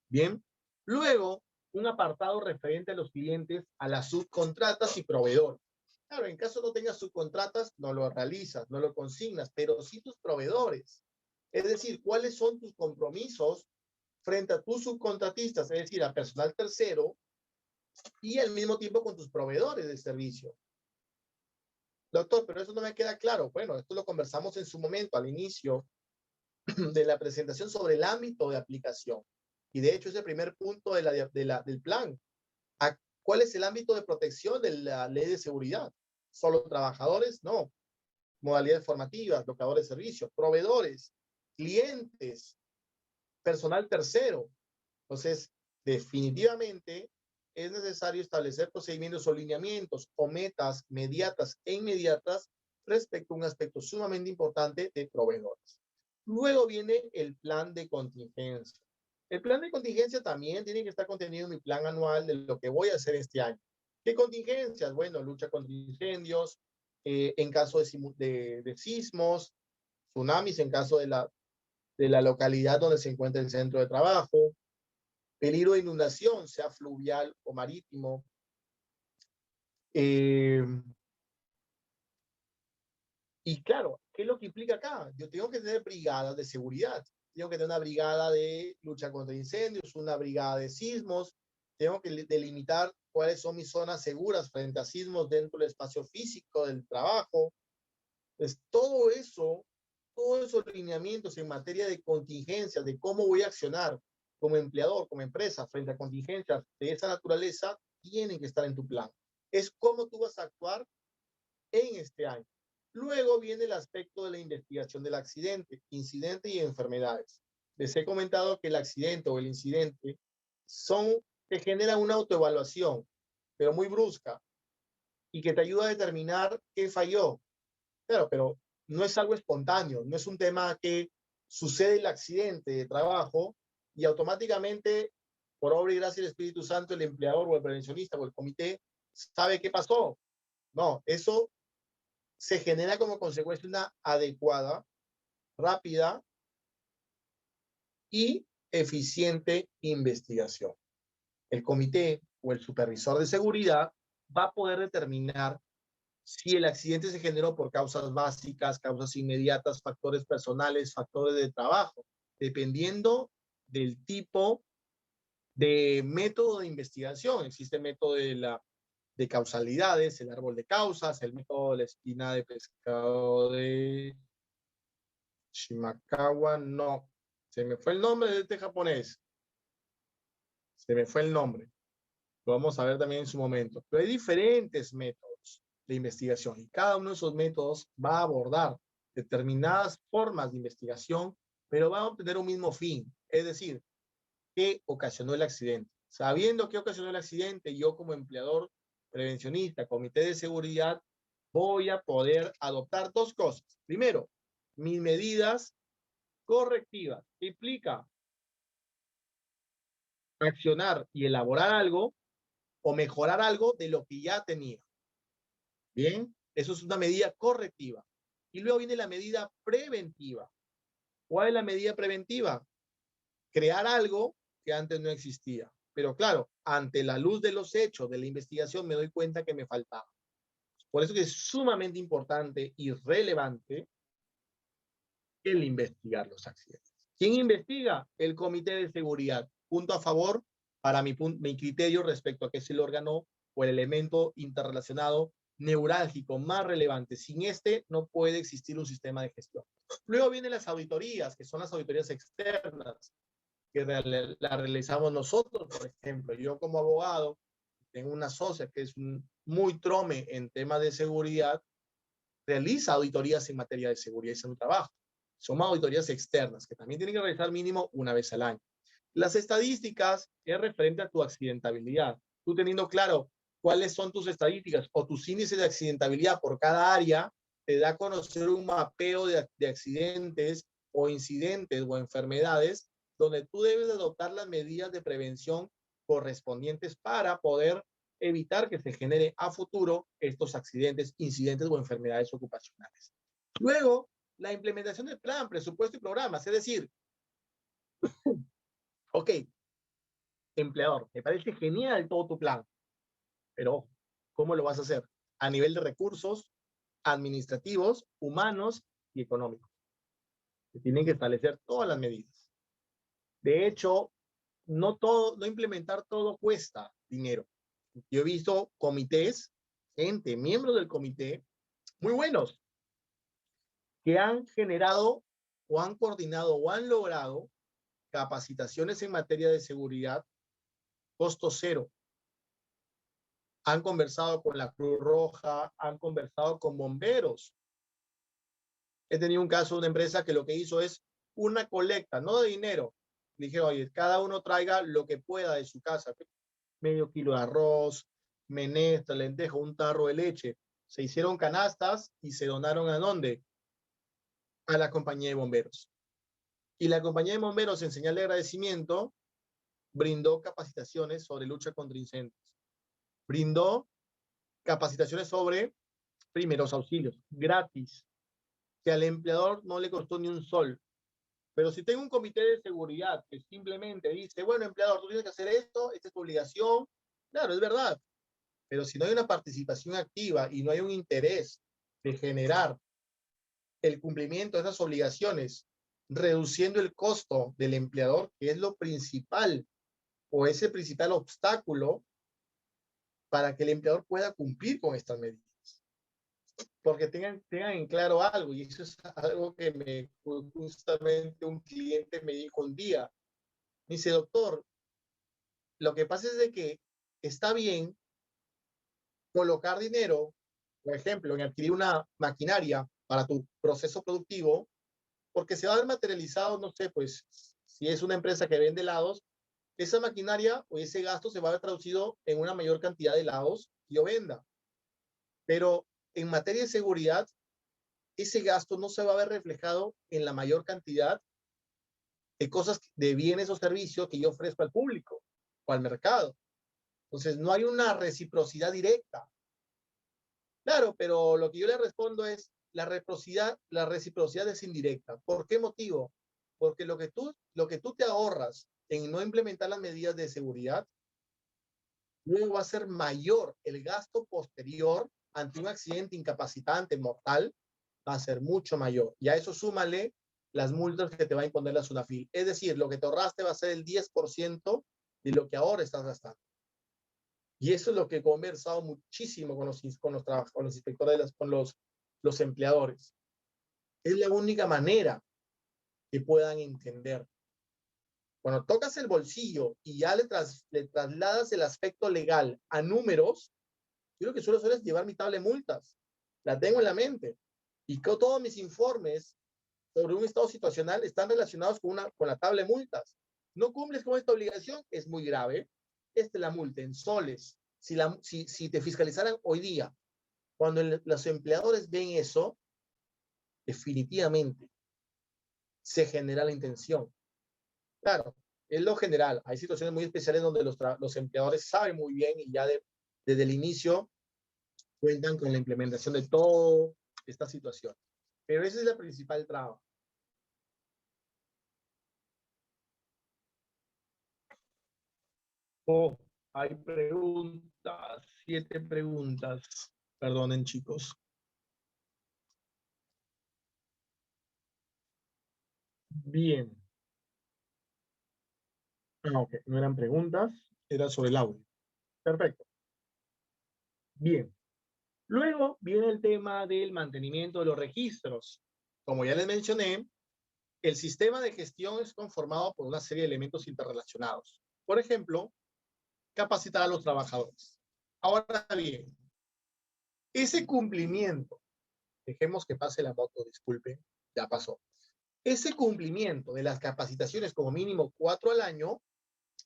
Bien, luego un apartado referente a los clientes, a las subcontratas y proveedores. Claro, en caso no tengas subcontratas, no lo realizas, no lo consignas, pero sí tus proveedores. Es decir, cuáles son tus compromisos frente a tus subcontratistas, es decir, a personal tercero y al mismo tiempo con tus proveedores de servicio. Doctor, pero eso no me queda claro. Bueno, esto lo conversamos en su momento, al inicio de la presentación sobre el ámbito de aplicación. Y de hecho es el primer punto del plan. ¿Cuál es el ámbito de protección de la ley de seguridad? ¿Solo trabajadores? No. Modalidades formativas, locadores de servicios, proveedores, clientes, personal tercero. Entonces, definitivamente es necesario establecer procedimientos o lineamientos o metas mediatas e inmediatas respecto a un aspecto sumamente importante de proveedores. Luego viene el plan de contingencia. El plan de contingencia también tiene que estar contenido en mi plan anual de lo que voy a hacer este año. ¿Qué contingencias? Bueno, lucha contra incendios, en caso de sismos, tsunamis en caso de la localidad donde se encuentra el centro de trabajo, peligro de inundación, sea fluvial o marítimo. Y claro, ¿qué es lo que implica acá? Yo tengo que tener brigadas de seguridad, tengo que tener una brigada de lucha contra incendios, una brigada de sismos, tengo que delimitar cuáles son mis zonas seguras frente a sismos dentro del espacio físico del trabajo. Pues todos esos lineamientos en materia de contingencias, de cómo voy a accionar como empleador, como empresa, frente a contingencias de esa naturaleza, tienen que estar en tu plan. Es cómo tú vas a actuar en este año. Luego viene el aspecto de la investigación del accidente, incidente y enfermedades. Les he comentado que el accidente o el incidente te generan una autoevaluación, pero muy brusca, y que te ayuda a determinar qué falló. Claro, pero no es algo espontáneo, no es un tema que sucede el accidente de trabajo y automáticamente, por obra y gracia del Espíritu Santo, el empleador o el prevencionista o el comité sabe qué pasó. No, eso se genera como consecuencia una adecuada, rápida y eficiente investigación. El comité o el supervisor de seguridad va a poder determinar si el accidente se generó por causas básicas, causas inmediatas, factores personales, factores de trabajo, dependiendo del tipo de método de investigación. Existe el método de causalidades, el árbol de causas, el método de la espina de pescado de Shimakawa, no. Se me fue el nombre de este japonés. Se me fue el nombre. Lo vamos a ver también en su momento. Pero hay diferentes métodos de investigación y cada uno de esos métodos va a abordar determinadas formas de investigación, pero va a obtener un mismo fin, es decir, qué ocasionó el accidente. Sabiendo qué ocasionó el accidente, yo como empleador prevencionista, comité de seguridad, voy a poder adoptar dos cosas. Primero, mis medidas correctivas, que implica accionar y elaborar algo o mejorar algo de lo que ya tenía. Bien, eso es una medida correctiva. Y luego viene la medida preventiva. ¿Cuál es la medida preventiva? Crear algo que antes no existía. Pero claro, ante la luz de los hechos de la investigación me doy cuenta que me faltaba. Por eso que es sumamente importante y relevante el investigar los accidentes. ¿Quién investiga? El comité de seguridad. Punto a favor para mi criterio respecto a que es el órgano o el elemento interrelacionado neurálgico más relevante. Sin este no puede existir un sistema de gestión. Luego vienen las auditorías, que son las auditorías externas, que la realizamos nosotros, por ejemplo. Yo como abogado, tengo una socia que es muy trome en temas de seguridad, realiza auditorías en materia de seguridad y salud del trabajo. Son auditorías externas que también tienen que realizar mínimo una vez al año. Las estadísticas es referente a tu accidentabilidad. Tú teniendo claro cuáles son tus estadísticas o tus índices de accidentabilidad por cada área, te da a conocer un mapeo de accidentes o incidentes o enfermedades donde tú debes adoptar las medidas de prevención correspondientes para poder evitar que se genere a futuro estos accidentes, incidentes o enfermedades ocupacionales. Luego, la implementación del plan, presupuesto y programas, es decir, ok, empleador, me parece genial todo tu plan, pero ¿cómo lo vas a hacer? A nivel de recursos administrativos, humanos y económicos. Se tienen que establecer todas las medidas. De hecho, no implementar todo cuesta dinero. Yo he visto comités, gente, miembros del comité, muy buenos, que han generado o han coordinado o han logrado capacitaciones en materia de seguridad, costo cero. Han conversado con la Cruz Roja, han conversado con bomberos. He tenido un caso de una empresa que lo que hizo es una colecta, no de dinero. Le dije, oye, cada uno traiga lo que pueda de su casa. Medio kilo de arroz, menestra, lenteja, un tarro de leche. Se hicieron canastas y se donaron ¿a dónde? A la compañía de bomberos. Y la compañía de bomberos, en señal de agradecimiento, brindó capacitaciones sobre lucha contra incendios. Brindó capacitaciones sobre primeros auxilios, gratis, que al empleador no le costó ni un sol. Pero si tengo un comité de seguridad que simplemente dice, bueno, empleador, tú tienes que hacer esto, esta es tu obligación, claro, es verdad. Pero si no hay una participación activa y no hay un interés de generar el cumplimiento de esas obligaciones, reduciendo el costo del empleador, que es lo principal o es el principal obstáculo para que el empleador pueda cumplir con estas medidas. Porque tengan en claro algo, y eso es algo que justamente un cliente me dijo un día. Me dice, doctor, lo que pasa es de que está bien colocar dinero, por ejemplo, en adquirir una maquinaria para tu proceso productivo, porque se va a ver materializado, no sé, pues, si es una empresa que vende helados, esa maquinaria o ese gasto se va a ver traducido en una mayor cantidad de helados que yo venda. Pero en materia de seguridad, ese gasto no se va a ver reflejado en la mayor cantidad de cosas, de bienes o servicios que yo ofrezco al público o al mercado. Entonces, no hay una reciprocidad directa. Claro, pero lo que yo le respondo es, la reciprocidad es indirecta. ¿Por qué motivo? Porque lo que tú te ahorras en no implementar las medidas de seguridad, luego va a ser mayor el gasto posterior ante un accidente incapacitante mortal, va a ser mucho mayor. Y a eso súmale las multas que te va a imponer la SUNAFIL. Es decir, lo que te ahorraste va a ser el 10% de lo que ahora estás gastando. Y eso es lo que he conversado muchísimo con los inspectores, con los empleadores. Es la única manera que puedan entender. Cuando tocas el bolsillo y ya le trasladas el aspecto legal a números, yo lo que suelo hacer es llevar mi tabla de multas. La tengo en la mente. Y que todos mis informes sobre un estado situacional están relacionados con la tabla de multas. No cumples con esta obligación, es muy grave. Esta es la multa en soles. Si te fiscalizaran hoy día, cuando los empleadores ven eso, definitivamente se genera la intención. Claro, es lo general. Hay situaciones muy especiales donde los empleadores saben muy bien y ya desde el inicio cuentan con la implementación de toda esta situación. Pero esa es la principal traba. Oh, hay preguntas, 7 preguntas. Perdonen, chicos. Bien. Ah, ok, no eran preguntas, era sobre el audio. Perfecto. Bien. Luego viene el tema del mantenimiento de los registros. Como ya les mencioné, el sistema de gestión es conformado por una serie de elementos interrelacionados. Por ejemplo, capacitar a los trabajadores. Ahora bien, ese cumplimiento, dejemos que pase la moto, disculpe, ya pasó. Ese cumplimiento de las capacitaciones, como mínimo 4 al año,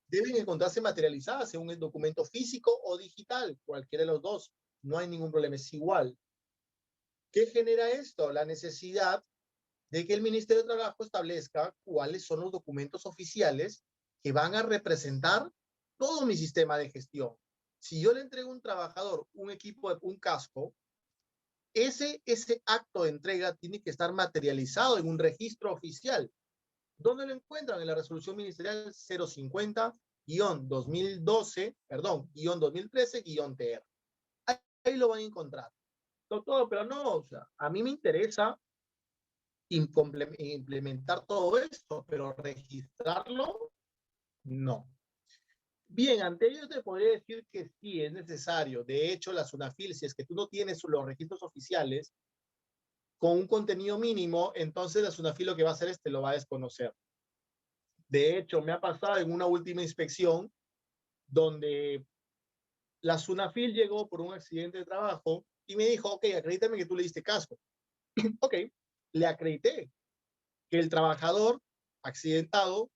deben encontrarse materializadas en un documento físico o digital, cualquiera de los dos. No hay ningún problema, es igual. ¿Qué genera esto? La necesidad de que el Ministerio de Trabajo establezca cuáles son los documentos oficiales que van a representar todo mi sistema de gestión. Si yo le entrego a un trabajador un equipo, un casco, ese acto de entrega tiene que estar materializado en un registro oficial. ¿Dónde lo encuentran? En la resolución ministerial 050-2012, perdón, -2013-TR. Ahí lo van a encontrar. Todo, pero no, o sea, a mí me interesa implementar todo esto, pero registrarlo, no. Bien, ante ello te podría decir que sí, es necesario. De hecho, la SUNAFIL, si es que tú no tienes los registros oficiales con un contenido mínimo, entonces la SUNAFIL lo que va a hacer es te lo va a desconocer. De hecho, me ha pasado en una última inspección donde la SUNAFIL llegó por un accidente de trabajo y me dijo, ok, acredítame que tú le diste casco. Ok, le acredité que el trabajador accidentado,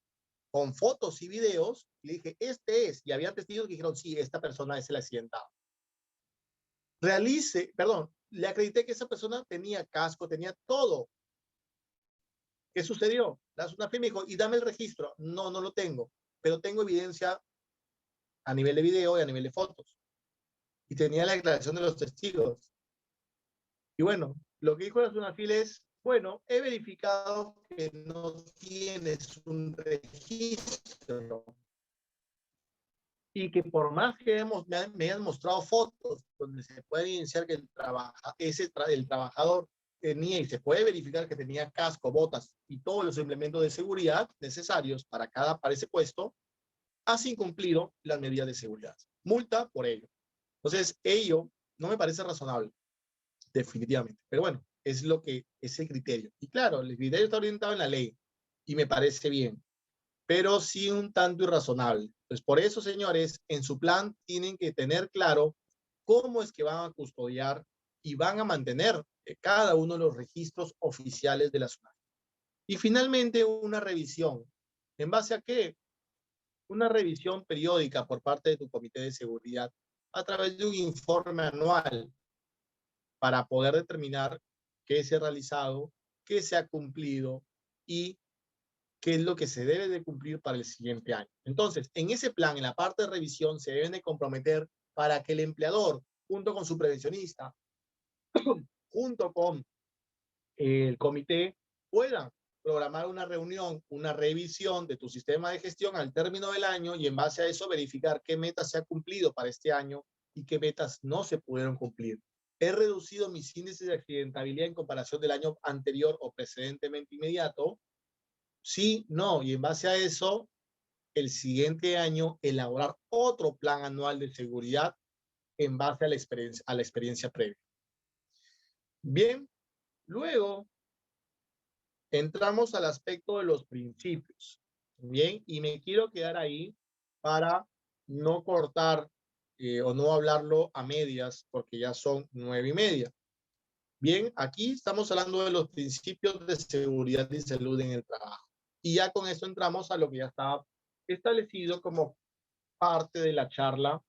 con fotos y videos, le dije, este es, y había testigos que dijeron, sí, esta persona es el accidentado. Le acredité que esa persona tenía casco, tenía todo. ¿Qué sucedió? La SUNAFIL me dijo, y dame el registro. No, no lo tengo, pero tengo evidencia a nivel de video y a nivel de fotos. Y tenía la declaración de los testigos. Y bueno, lo que dijo la SUNAFIL es, bueno, he verificado que no tienes un registro y que por más que me hayan mostrado fotos donde se puede evidenciar que el trabajador tenía y se puede verificar que tenía casco, botas y todos los implementos de seguridad necesarios para ese puesto, has incumplido las medidas de seguridad. Multa por ello. Entonces, ello no me parece razonable, definitivamente. Pero bueno, es lo que es el criterio. Y claro, el criterio está orientado en la ley y me parece bien, pero sí un tanto irrazonable. Pues por eso, señores, en su plan tienen que tener claro cómo es que van a custodiar y van a mantener cada uno de los registros oficiales de la zona. Y finalmente, una revisión. ¿En base a qué? Una revisión periódica por parte de tu comité de seguridad a través de un informe anual para poder determinar qué se ha realizado, qué se ha cumplido y qué es lo que se debe de cumplir para el siguiente año. Entonces, en ese plan, en la parte de revisión, se deben de comprometer para que el empleador, junto con su prevencionista, junto con el comité, puedan programar una reunión, una revisión de tu sistema de gestión al término del año y en base a eso verificar qué metas se ha cumplido para este año y qué metas no se pudieron cumplir. He reducido mis índices de accidentabilidad en comparación del año anterior o precedentemente inmediato. Sí, no, y en base a eso, el siguiente año elaborar otro plan anual de seguridad en base a la experiencia previa. Bien, luego entramos al aspecto de los principios. Bien, y me quiero quedar ahí para no cortar o no hablarlo a medias porque ya son 9:30. Bien, aquí estamos hablando de los principios de seguridad y salud en el trabajo. Y ya con eso entramos a lo que ya estaba establecido como parte de la charla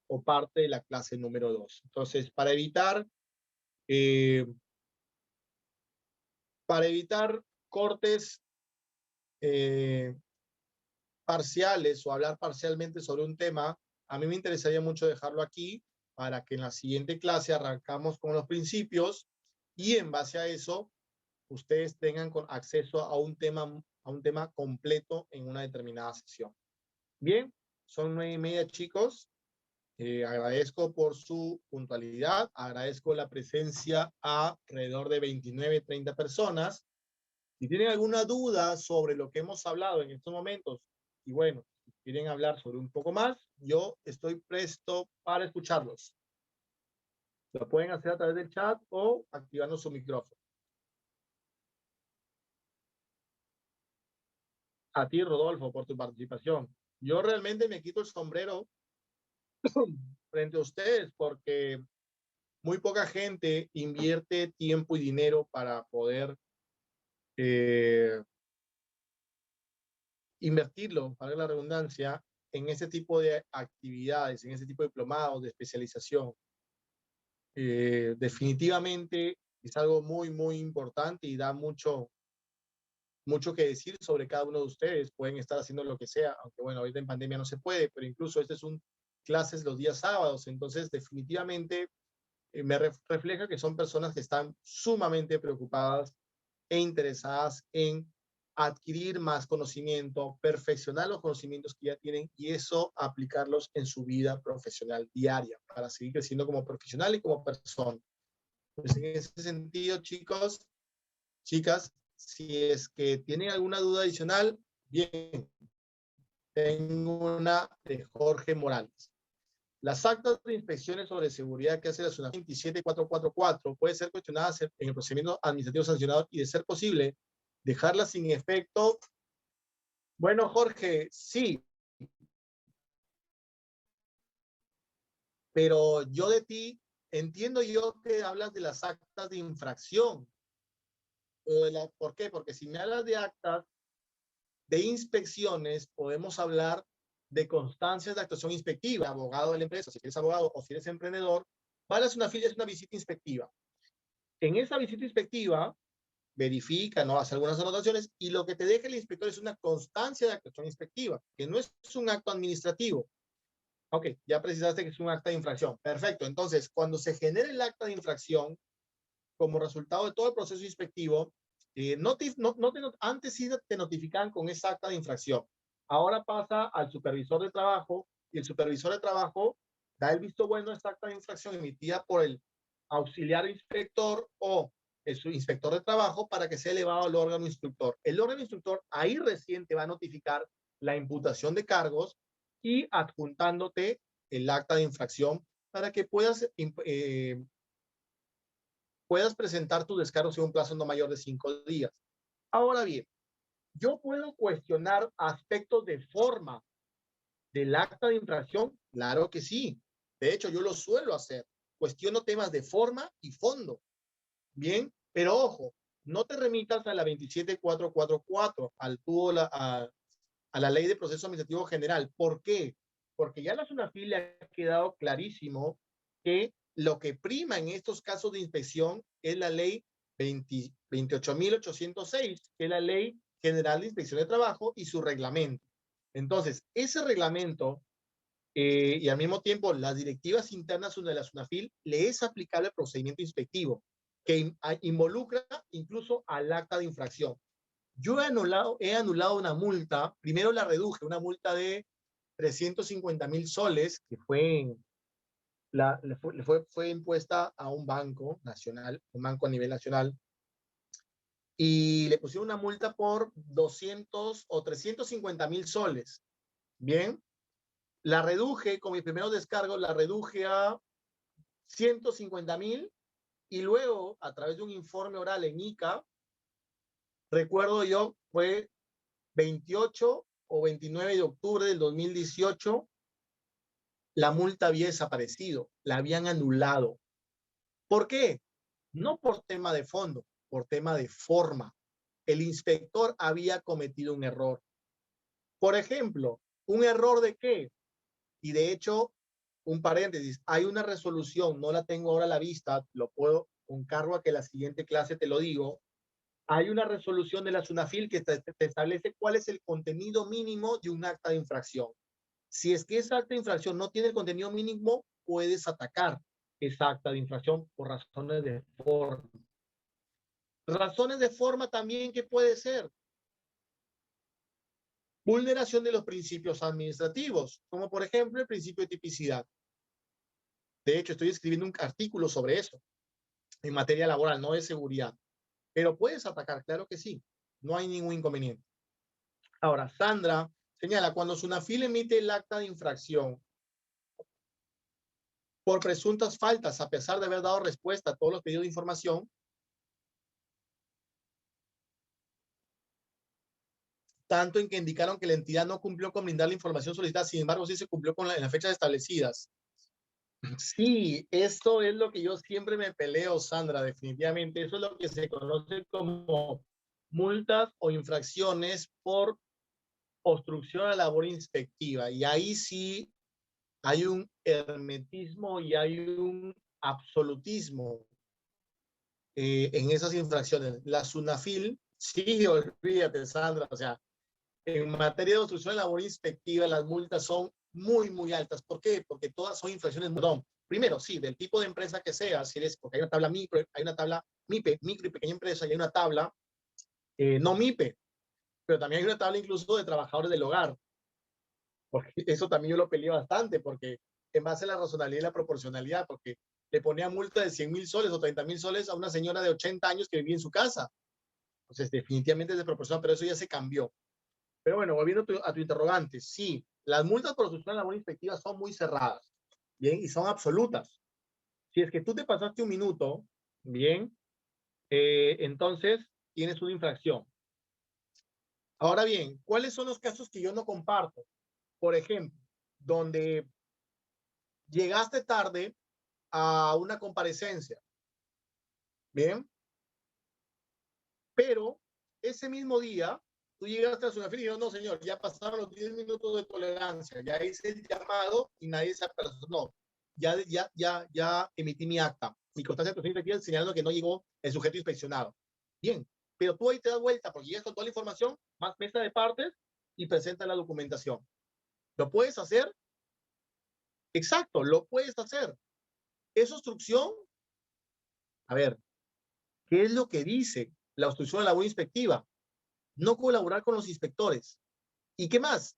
o parte de la clase número 2. Entonces, eh, para evitar cortes eh, parciales o hablar parcialmente sobre un tema, a mí me interesaría mucho dejarlo aquí para que en la siguiente clase arrancamos con los principios y en base a eso ustedes tengan acceso a un tema completo en una determinada sesión. Bien, son 9:30, chicos. Agradezco por su puntualidad, agradezco la presencia a alrededor de 29, 30 personas. Si tienen alguna duda sobre lo que hemos hablado en estos momentos, y bueno, si quieren hablar sobre un poco más, yo estoy presto para escucharlos. Lo pueden hacer a través del chat o activando su micrófono. A ti, Rodolfo, por tu participación. Yo realmente me quito el sombrero frente a ustedes, porque muy poca gente invierte tiempo y dinero para poder invertirlo, para la redundancia, en ese tipo de actividades, en ese tipo de diplomados, de especialización. Definitivamente es algo muy, muy importante y da mucho, mucho que decir sobre cada uno de ustedes. Pueden estar haciendo lo que sea, aunque bueno, ahorita en pandemia no se puede, pero incluso este es un clases los días sábados, entonces definitivamente refleja que son personas que están sumamente preocupadas e interesadas en adquirir más conocimiento, perfeccionar los conocimientos que ya tienen y eso aplicarlos en su vida profesional diaria para seguir creciendo como profesional y como persona. Pues en ese sentido, chicos, chicas, si es que tienen alguna duda adicional, bien, tengo una de Jorge Morales. Las actas de inspecciones sobre seguridad que hace la SUNAFIL 27444 puede ser cuestionadas en el procedimiento administrativo sancionado y, de ser posible, dejarlas sin efecto. Bueno, Jorge, sí, pero yo de ti entiendo yo que hablas de las actas de infracción. ¿Por qué? Porque si me hablas de actas de inspecciones, podemos hablar de constancias de actuación inspectiva, abogado de la empresa, si eres abogado o si eres emprendedor, para una filia es una visita inspectiva. En esa visita inspectiva, verifica, ¿no? Hace algunas anotaciones y lo que te deja el inspector es una constancia de actuación inspectiva, que no es un acto administrativo. Ok, ya precisaste que es un acta de infracción. Perfecto. Entonces, cuando se genera el acta de infracción, como resultado de todo el proceso inspectivo, antes sí te notificaban con esa acta de infracción. Ahora pasa al supervisor de trabajo y el supervisor de trabajo da el visto bueno a esta acta de infracción emitida por el auxiliar inspector o el inspector de trabajo para que sea elevado al órgano instructor. El órgano instructor ahí recién te va a notificar la imputación de cargos y adjuntándote el acta de infracción para que puedas presentar tu descargo en un plazo no mayor de 5 días. Ahora bien, yo puedo cuestionar aspectos de forma del acta de infracción, claro que sí. De hecho, yo lo suelo hacer. Cuestiono temas de forma y fondo. Bien, pero ojo, no te remitas a la 27444, a la Ley de Proceso Administrativo General. ¿Por qué? Porque ya la SUNAFIL le ha quedado clarísimo que lo que prima en estos casos de inspección es la Ley 28.806, que es la Ley General de Inspección de Trabajo y su reglamento. Entonces, ese reglamento y al mismo tiempo las directivas internas de la SUNAFIL le es aplicable el procedimiento inspectivo que involucra incluso al acta de infracción. Yo he anulado una multa, primero la reduje, una multa de 350,000 soles, que fue impuesta a un banco nacional, un banco a nivel nacional, y le pusieron una multa por 200 o 350,000 soles. Bien, la reduje, con mi primer descargo, la reduje a 150,000 y luego, a través de un informe oral en ICA, recuerdo yo, fue 28 o 29 de octubre del 2018, la multa había desaparecido, la habían anulado. ¿Por qué? No por tema de fondo, por tema de forma. El inspector había cometido un error. Por ejemplo, ¿un error de qué? Y de hecho, un paréntesis, hay una resolución, no la tengo ahora a la vista, lo puedo, con cargo a que la siguiente clase te lo digo. Hay una resolución de la SUNAFIL que te establece cuál es el contenido mínimo de un acta de infracción. Si es que esa acta de infracción no tiene el contenido mínimo, puedes atacar esa acta de infracción por razones de forma. Razones de forma también, ¿qué puede ser? Vulneración de los principios administrativos, como por ejemplo el principio de tipicidad. De hecho, estoy escribiendo un artículo sobre eso, en materia laboral, no de seguridad. Pero puedes atacar, claro que sí. No hay ningún inconveniente. Ahora, Sandra señala, cuando SUNAFIL emite el acta de infracción por presuntas faltas, a pesar de haber dado respuesta a todos los pedidos de información, tanto en que indicaron que la entidad no cumplió con brindar la información solicitada, sin embargo, sí se cumplió con en las fechas establecidas. Sí, esto es lo que yo siempre me peleo, Sandra, definitivamente. Eso es lo que se conoce como multas o infracciones por obstrucción a la labor inspectiva. Y ahí sí hay un hermetismo y hay un absolutismo en esas infracciones. La SUNAFIL, sí, olvídate, Sandra, o sea, en materia de obstrucción a la labor inspectiva, las multas son muy, muy altas. ¿Por qué? Porque todas son infracciones, perdón. Primero, sí, del tipo de empresa que sea, si eres, porque hay una tabla micro, hay una tabla MIPE, micro y pequeña empresa, y hay una tabla no MIPE, pero también hay una tabla incluso de trabajadores del hogar, porque eso también yo lo peleé bastante, porque en base a la razonabilidad y la proporcionalidad, porque le ponía multa de 100.000 soles o 30.000 soles a una señora de 80 años que vivía en su casa. Entonces, definitivamente es desproporcionado, pero eso ya se cambió. Pero bueno, volviendo a tu interrogante, sí, las multas por obstrucción a la labor inspectiva son muy cerradas, bien, y son absolutas. Si es que tú te pasaste un minuto, bien, entonces tienes una infracción. Ahora bien, ¿cuáles son los casos que yo no comparto? Por ejemplo, donde llegaste tarde a una comparecencia, bien, pero ese mismo día tú llegaste a su y dijo, no, señor, ya pasaron los 10 minutos de tolerancia, ya hice el llamado y nadie se apersonó. Ya emití mi acta. Mi constancia de protección señalando que no llegó el sujeto inspeccionado. Bien, pero tú ahí te das vuelta porque llegas con toda la información, más mesa de partes y presenta la documentación. ¿Lo puedes hacer? Exacto, lo puedes hacer. ¿Es obstrucción? A ver, ¿qué es lo que dice la obstrucción de la labor inspectiva? No colaborar con los inspectores. ¿Y qué más?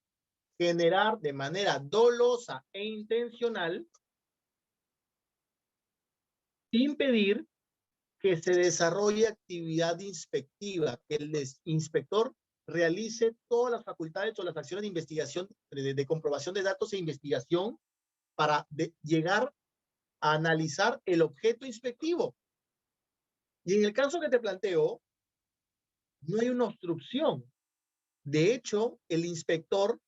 Generar de manera dolosa e intencional, impedir que se desarrolle actividad inspectiva, que el inspector realice todas las facultades o las acciones de investigación, de comprobación de datos e investigación para llegar a analizar el objeto inspectivo. Y en el caso que te planteo, no hay una obstrucción. De hecho, el inspector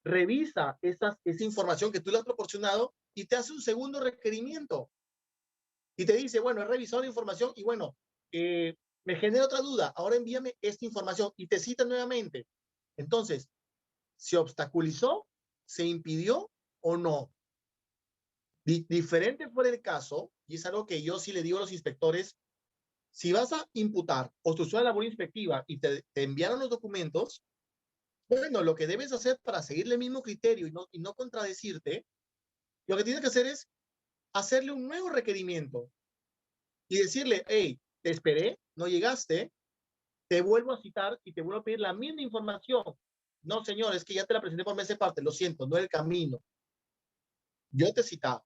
revisa esa información que tú le has proporcionado y te hace un segundo requerimiento. Y te dice, bueno, he revisado la información y bueno, me genera otra duda, ahora envíame esta información y te cita nuevamente. Entonces, ¿se obstaculizó? ¿Se impidió o no? Diferente fue el caso, y es algo que yo sí le digo a los inspectores, si vas a imputar obstrucción de labor inspectiva y te enviaron los documentos, bueno, lo que debes hacer para seguirle el mismo criterio y no contradecirte, lo que tienes que hacer es hacerle un nuevo requerimiento y decirle, hey, te esperé, no llegaste, te vuelvo a citar y te vuelvo a pedir la misma información. No, señor, es que ya te la presenté por mes de parte, lo siento, no es el camino. Yo te citaba.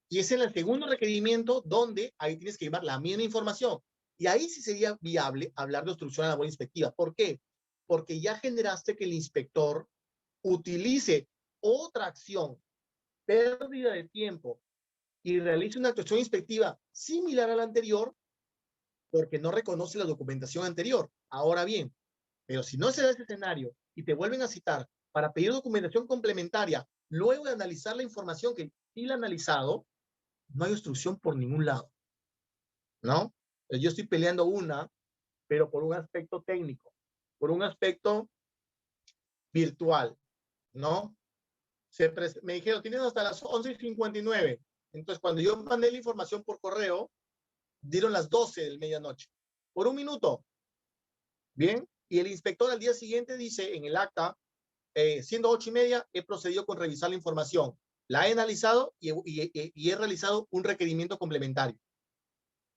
Y es en el segundo requerimiento donde ahí tienes que llevar la misma información. Y ahí sí sería viable hablar de obstrucción a la labor inspectiva. ¿Por qué? Porque ya generaste que el inspector utilice otra acción, pérdida de tiempo, y realice una actuación inspectiva similar a la anterior porque no reconoce la documentación anterior. Ahora bien, pero si no se da ese escenario y te vuelven a citar para pedir documentación complementaria, luego de analizar la información que sí la ha analizado, no hay obstrucción por ningún lado, ¿no? Yo estoy peleando una, pero por un aspecto técnico, por un aspecto virtual, ¿no? Me dijeron, tienes hasta las 11:59. Entonces, cuando yo mandé la información por correo, dieron las 12 del medianoche. Por un minuto, ¿bien? Y el inspector al día siguiente dice en el acta, siendo 8:30, he procedido con revisar la información. La he analizado y he realizado un requerimiento complementario.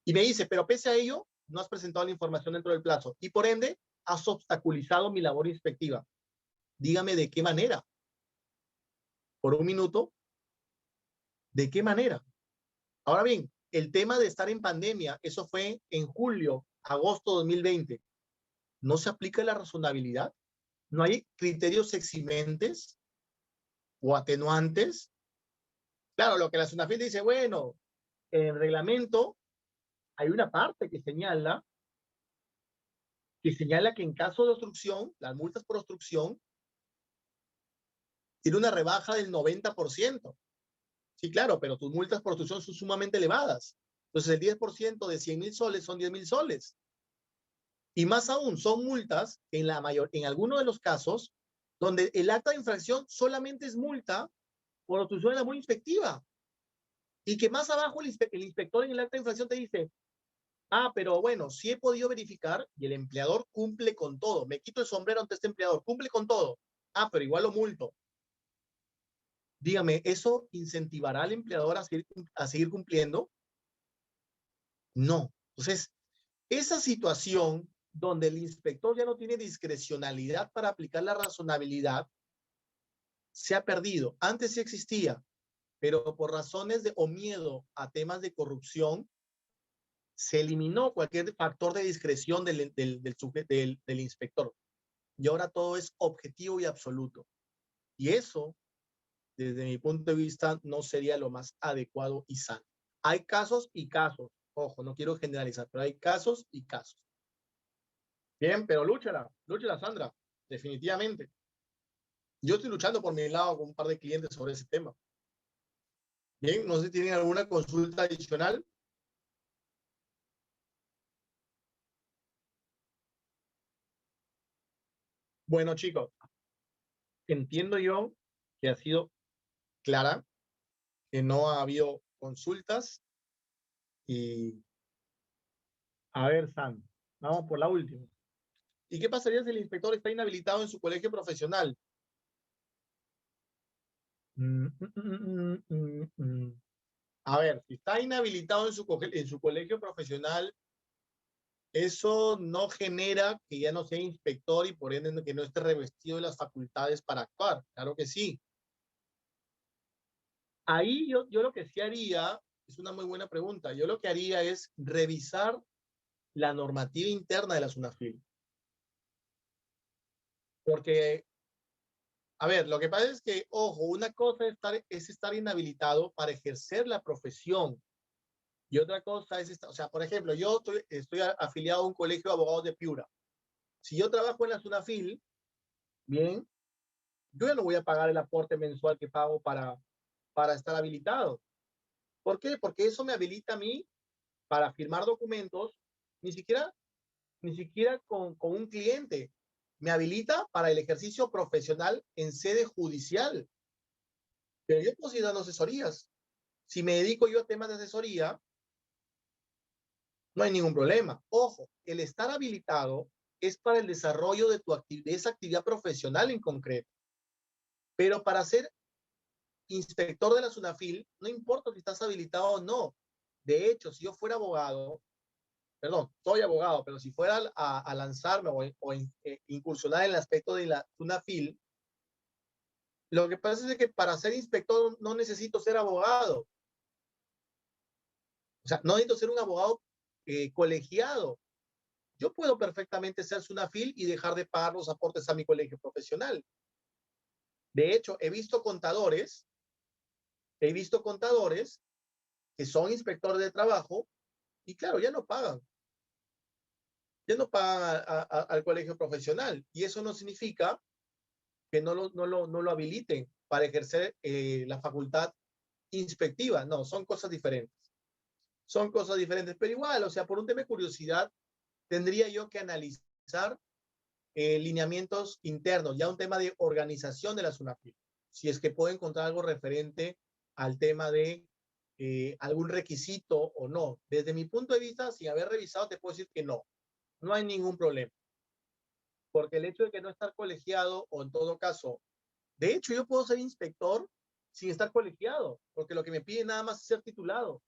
Y me dice, pero pese a ello, no has presentado la información dentro del plazo y por ende has obstaculizado mi labor inspectiva. Dígame de qué manera. Por un minuto, ¿de qué manera? Ahora bien, el tema de estar en pandemia, eso fue en julio, agosto de 2020. ¿No se aplica la razonabilidad? ¿No hay criterios eximentes o atenuantes? Claro, lo que la SUNAFIL dice, bueno, en el reglamento hay una parte que señala que en caso de obstrucción, las multas por obstrucción tiene una rebaja del 90%. Sí, claro, pero tus multas por obstrucción son sumamente elevadas. Entonces, el 10% de 100.000 soles son 10.000 soles. Y más aún, son multas en algunos de los casos donde el acta de infracción solamente es multa por obstrucción de la labor inspectiva. Y que más abajo el inspector en el acta de infracción te dice, ah, pero bueno, sí he podido verificar y el empleador cumple con todo. Me quito el sombrero ante este empleador, cumple con todo. Ah, pero igual lo multo. Dígame, ¿eso incentivará al empleador a seguir cumpliendo? No. Entonces, esa situación donde el inspector ya no tiene discrecionalidad para aplicar la razonabilidad, se ha perdido. Antes sí existía, pero por razones o miedo a temas de corrupción, se eliminó cualquier factor de discreción del inspector. Y ahora todo es objetivo y absoluto. Y eso, desde mi punto de vista, no sería lo más adecuado y sano. Hay casos y casos. Ojo, no quiero generalizar, pero hay casos y casos. Bien, pero lúchala, Sandra, definitivamente. Yo estoy luchando por mi lado con un par de clientes sobre ese tema. Bien, no sé si tienen alguna consulta adicional. Bueno, chicos, entiendo yo que ha sido clara, que no ha habido consultas y a ver, Sam, vamos por la última. ¿Y qué pasaría si el inspector está inhabilitado en su colegio profesional? A ver, si está inhabilitado en su colegio profesional, eso no genera que ya no sea inspector y por ende que no esté revestido de las facultades para actuar. Claro que sí. Ahí yo lo que sí haría, es una muy buena pregunta, yo lo que haría es revisar la normativa interna de la SUNAFIL. Porque, a ver, lo que pasa es que, ojo, una cosa es estar inhabilitado para ejercer la profesión y otra cosa es, o sea, por ejemplo, yo estoy afiliado a un colegio de abogados de Piura. Si yo trabajo en la SUNAFIL, bien, yo ya no voy a pagar el aporte mensual que pago para estar habilitado. ¿Por qué? Porque eso me habilita a mí para firmar documentos, ni siquiera, ni siquiera con un cliente. Me habilita para el ejercicio profesional en sede judicial. Pero yo puedo seguir dando asesorías. Si me dedico yo a temas de asesoría, no hay ningún problema. Ojo, el estar habilitado es para el desarrollo de esa actividad profesional en concreto. Pero para ser inspector de la SUNAFIL, no importa si estás habilitado o no. De hecho, si yo fuera abogado, perdón, soy abogado, pero si fuera a lanzarme o incursionar en el aspecto de la SUNAFIL, lo que pasa es que para ser inspector no necesito ser abogado. O sea, no necesito ser un abogado colegiado. Yo puedo perfectamente ser SUNAFIL y dejar de pagar los aportes a mi colegio profesional. De hecho, he visto contadores que son inspectores de trabajo y claro, ya no pagan al colegio profesional. Y eso no significa que no lo habiliten para ejercer la facultad inspectiva. No, son cosas diferentes. Son cosas diferentes, pero igual, o sea, por un tema de curiosidad, tendría yo que analizar lineamientos internos, ya un tema de organización de la SUNAFIL, si es que puedo encontrar algo referente al tema de algún requisito o no. Desde mi punto de vista, sin haber revisado, te puedo decir que no, no hay ningún problema, porque el hecho de que no estar colegiado o en todo caso, de hecho yo puedo ser inspector sin estar colegiado, porque lo que me pide nada más es ser titulado.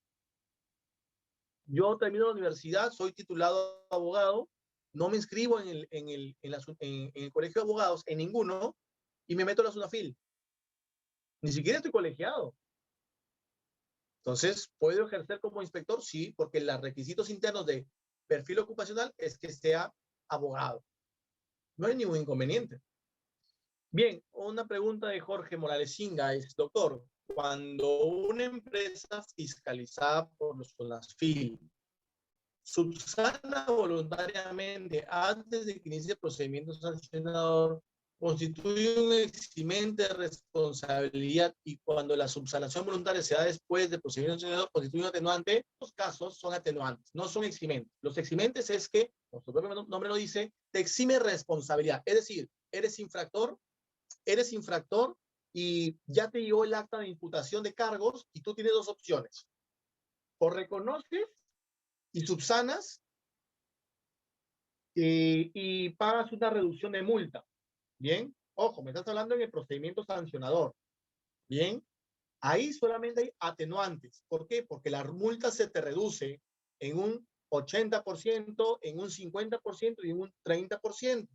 Yo termino la universidad, soy titulado abogado, no me inscribo en el colegio de abogados, en ninguno, y me meto a la SUNAFIL. Ni siquiera estoy colegiado. Entonces, ¿puedo ejercer como inspector? Sí, porque los requisitos internos de perfil ocupacional es que sea abogado. No hay ningún inconveniente. Bien, una pregunta de Jorge Morales Singa es, doctor, cuando una empresa fiscalizada por los SUNAFIL subsana voluntariamente antes de que inicie el procedimiento sancionador, constituye un eximente de responsabilidad y cuando la subsanación voluntaria se da después del procedimiento sancionador, constituye un atenuante. Los casos son atenuantes, no son eximentes. Los eximentes es que, como su propio nombre lo dice, te exime responsabilidad. Es decir, eres infractor y ya te llegó el acta de imputación de cargos y tú tienes dos opciones. O reconoces y subsanas y pagas una reducción de multa. Bien, ojo, me estás hablando en el procedimiento sancionador. Bien, ahí solamente hay atenuantes. ¿Por qué? Porque la multa se te reduce en un 80%, en un 50% y en un 30%.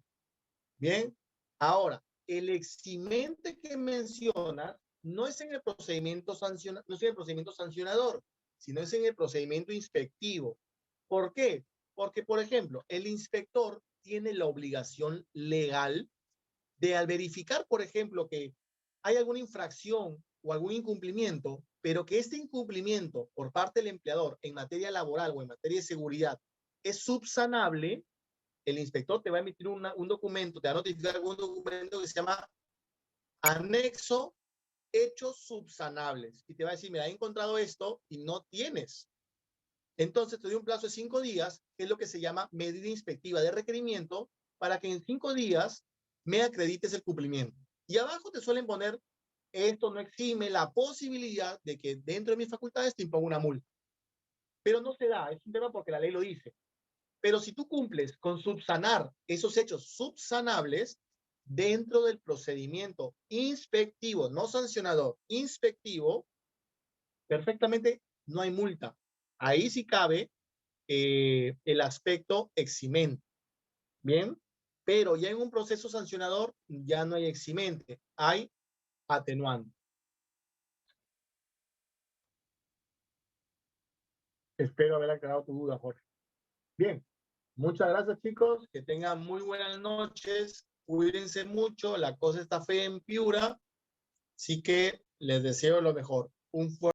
Bien, ahora, el eximente que mencionas no es en el procedimiento no es en el procedimiento sancionador, sino es en el procedimiento inspectivo. ¿Por qué? Porque, por ejemplo, el inspector tiene la obligación legal de al verificar, por ejemplo, que hay alguna infracción o algún incumplimiento, pero que este incumplimiento por parte del empleador en materia laboral o en materia de seguridad es subsanable, el inspector te va a emitir un documento, te va a notificar un documento que se llama anexo hechos subsanables y te va a decir, mira, he encontrado esto y no tienes. Entonces te doy un plazo de 5 días, que es lo que se llama medida inspectiva de requerimiento, para que en 5 días me acredites el cumplimiento. Y abajo te suelen poner, esto no exime la posibilidad de que dentro de mis facultades te imponga una multa. Pero no se da, es un tema porque la ley lo dice. Pero si tú cumples con subsanar esos hechos subsanables dentro del procedimiento inspectivo, no sancionador, inspectivo, perfectamente no hay multa. Ahí sí cabe el aspecto eximente. Bien, pero ya en un proceso sancionador ya no hay eximente, hay atenuante. Espero haber aclarado tu duda, Jorge. Bien, muchas gracias, chicos, que tengan muy buenas noches, cuídense mucho, la cosa está fea en Piura, así que les deseo lo mejor. Un fuerte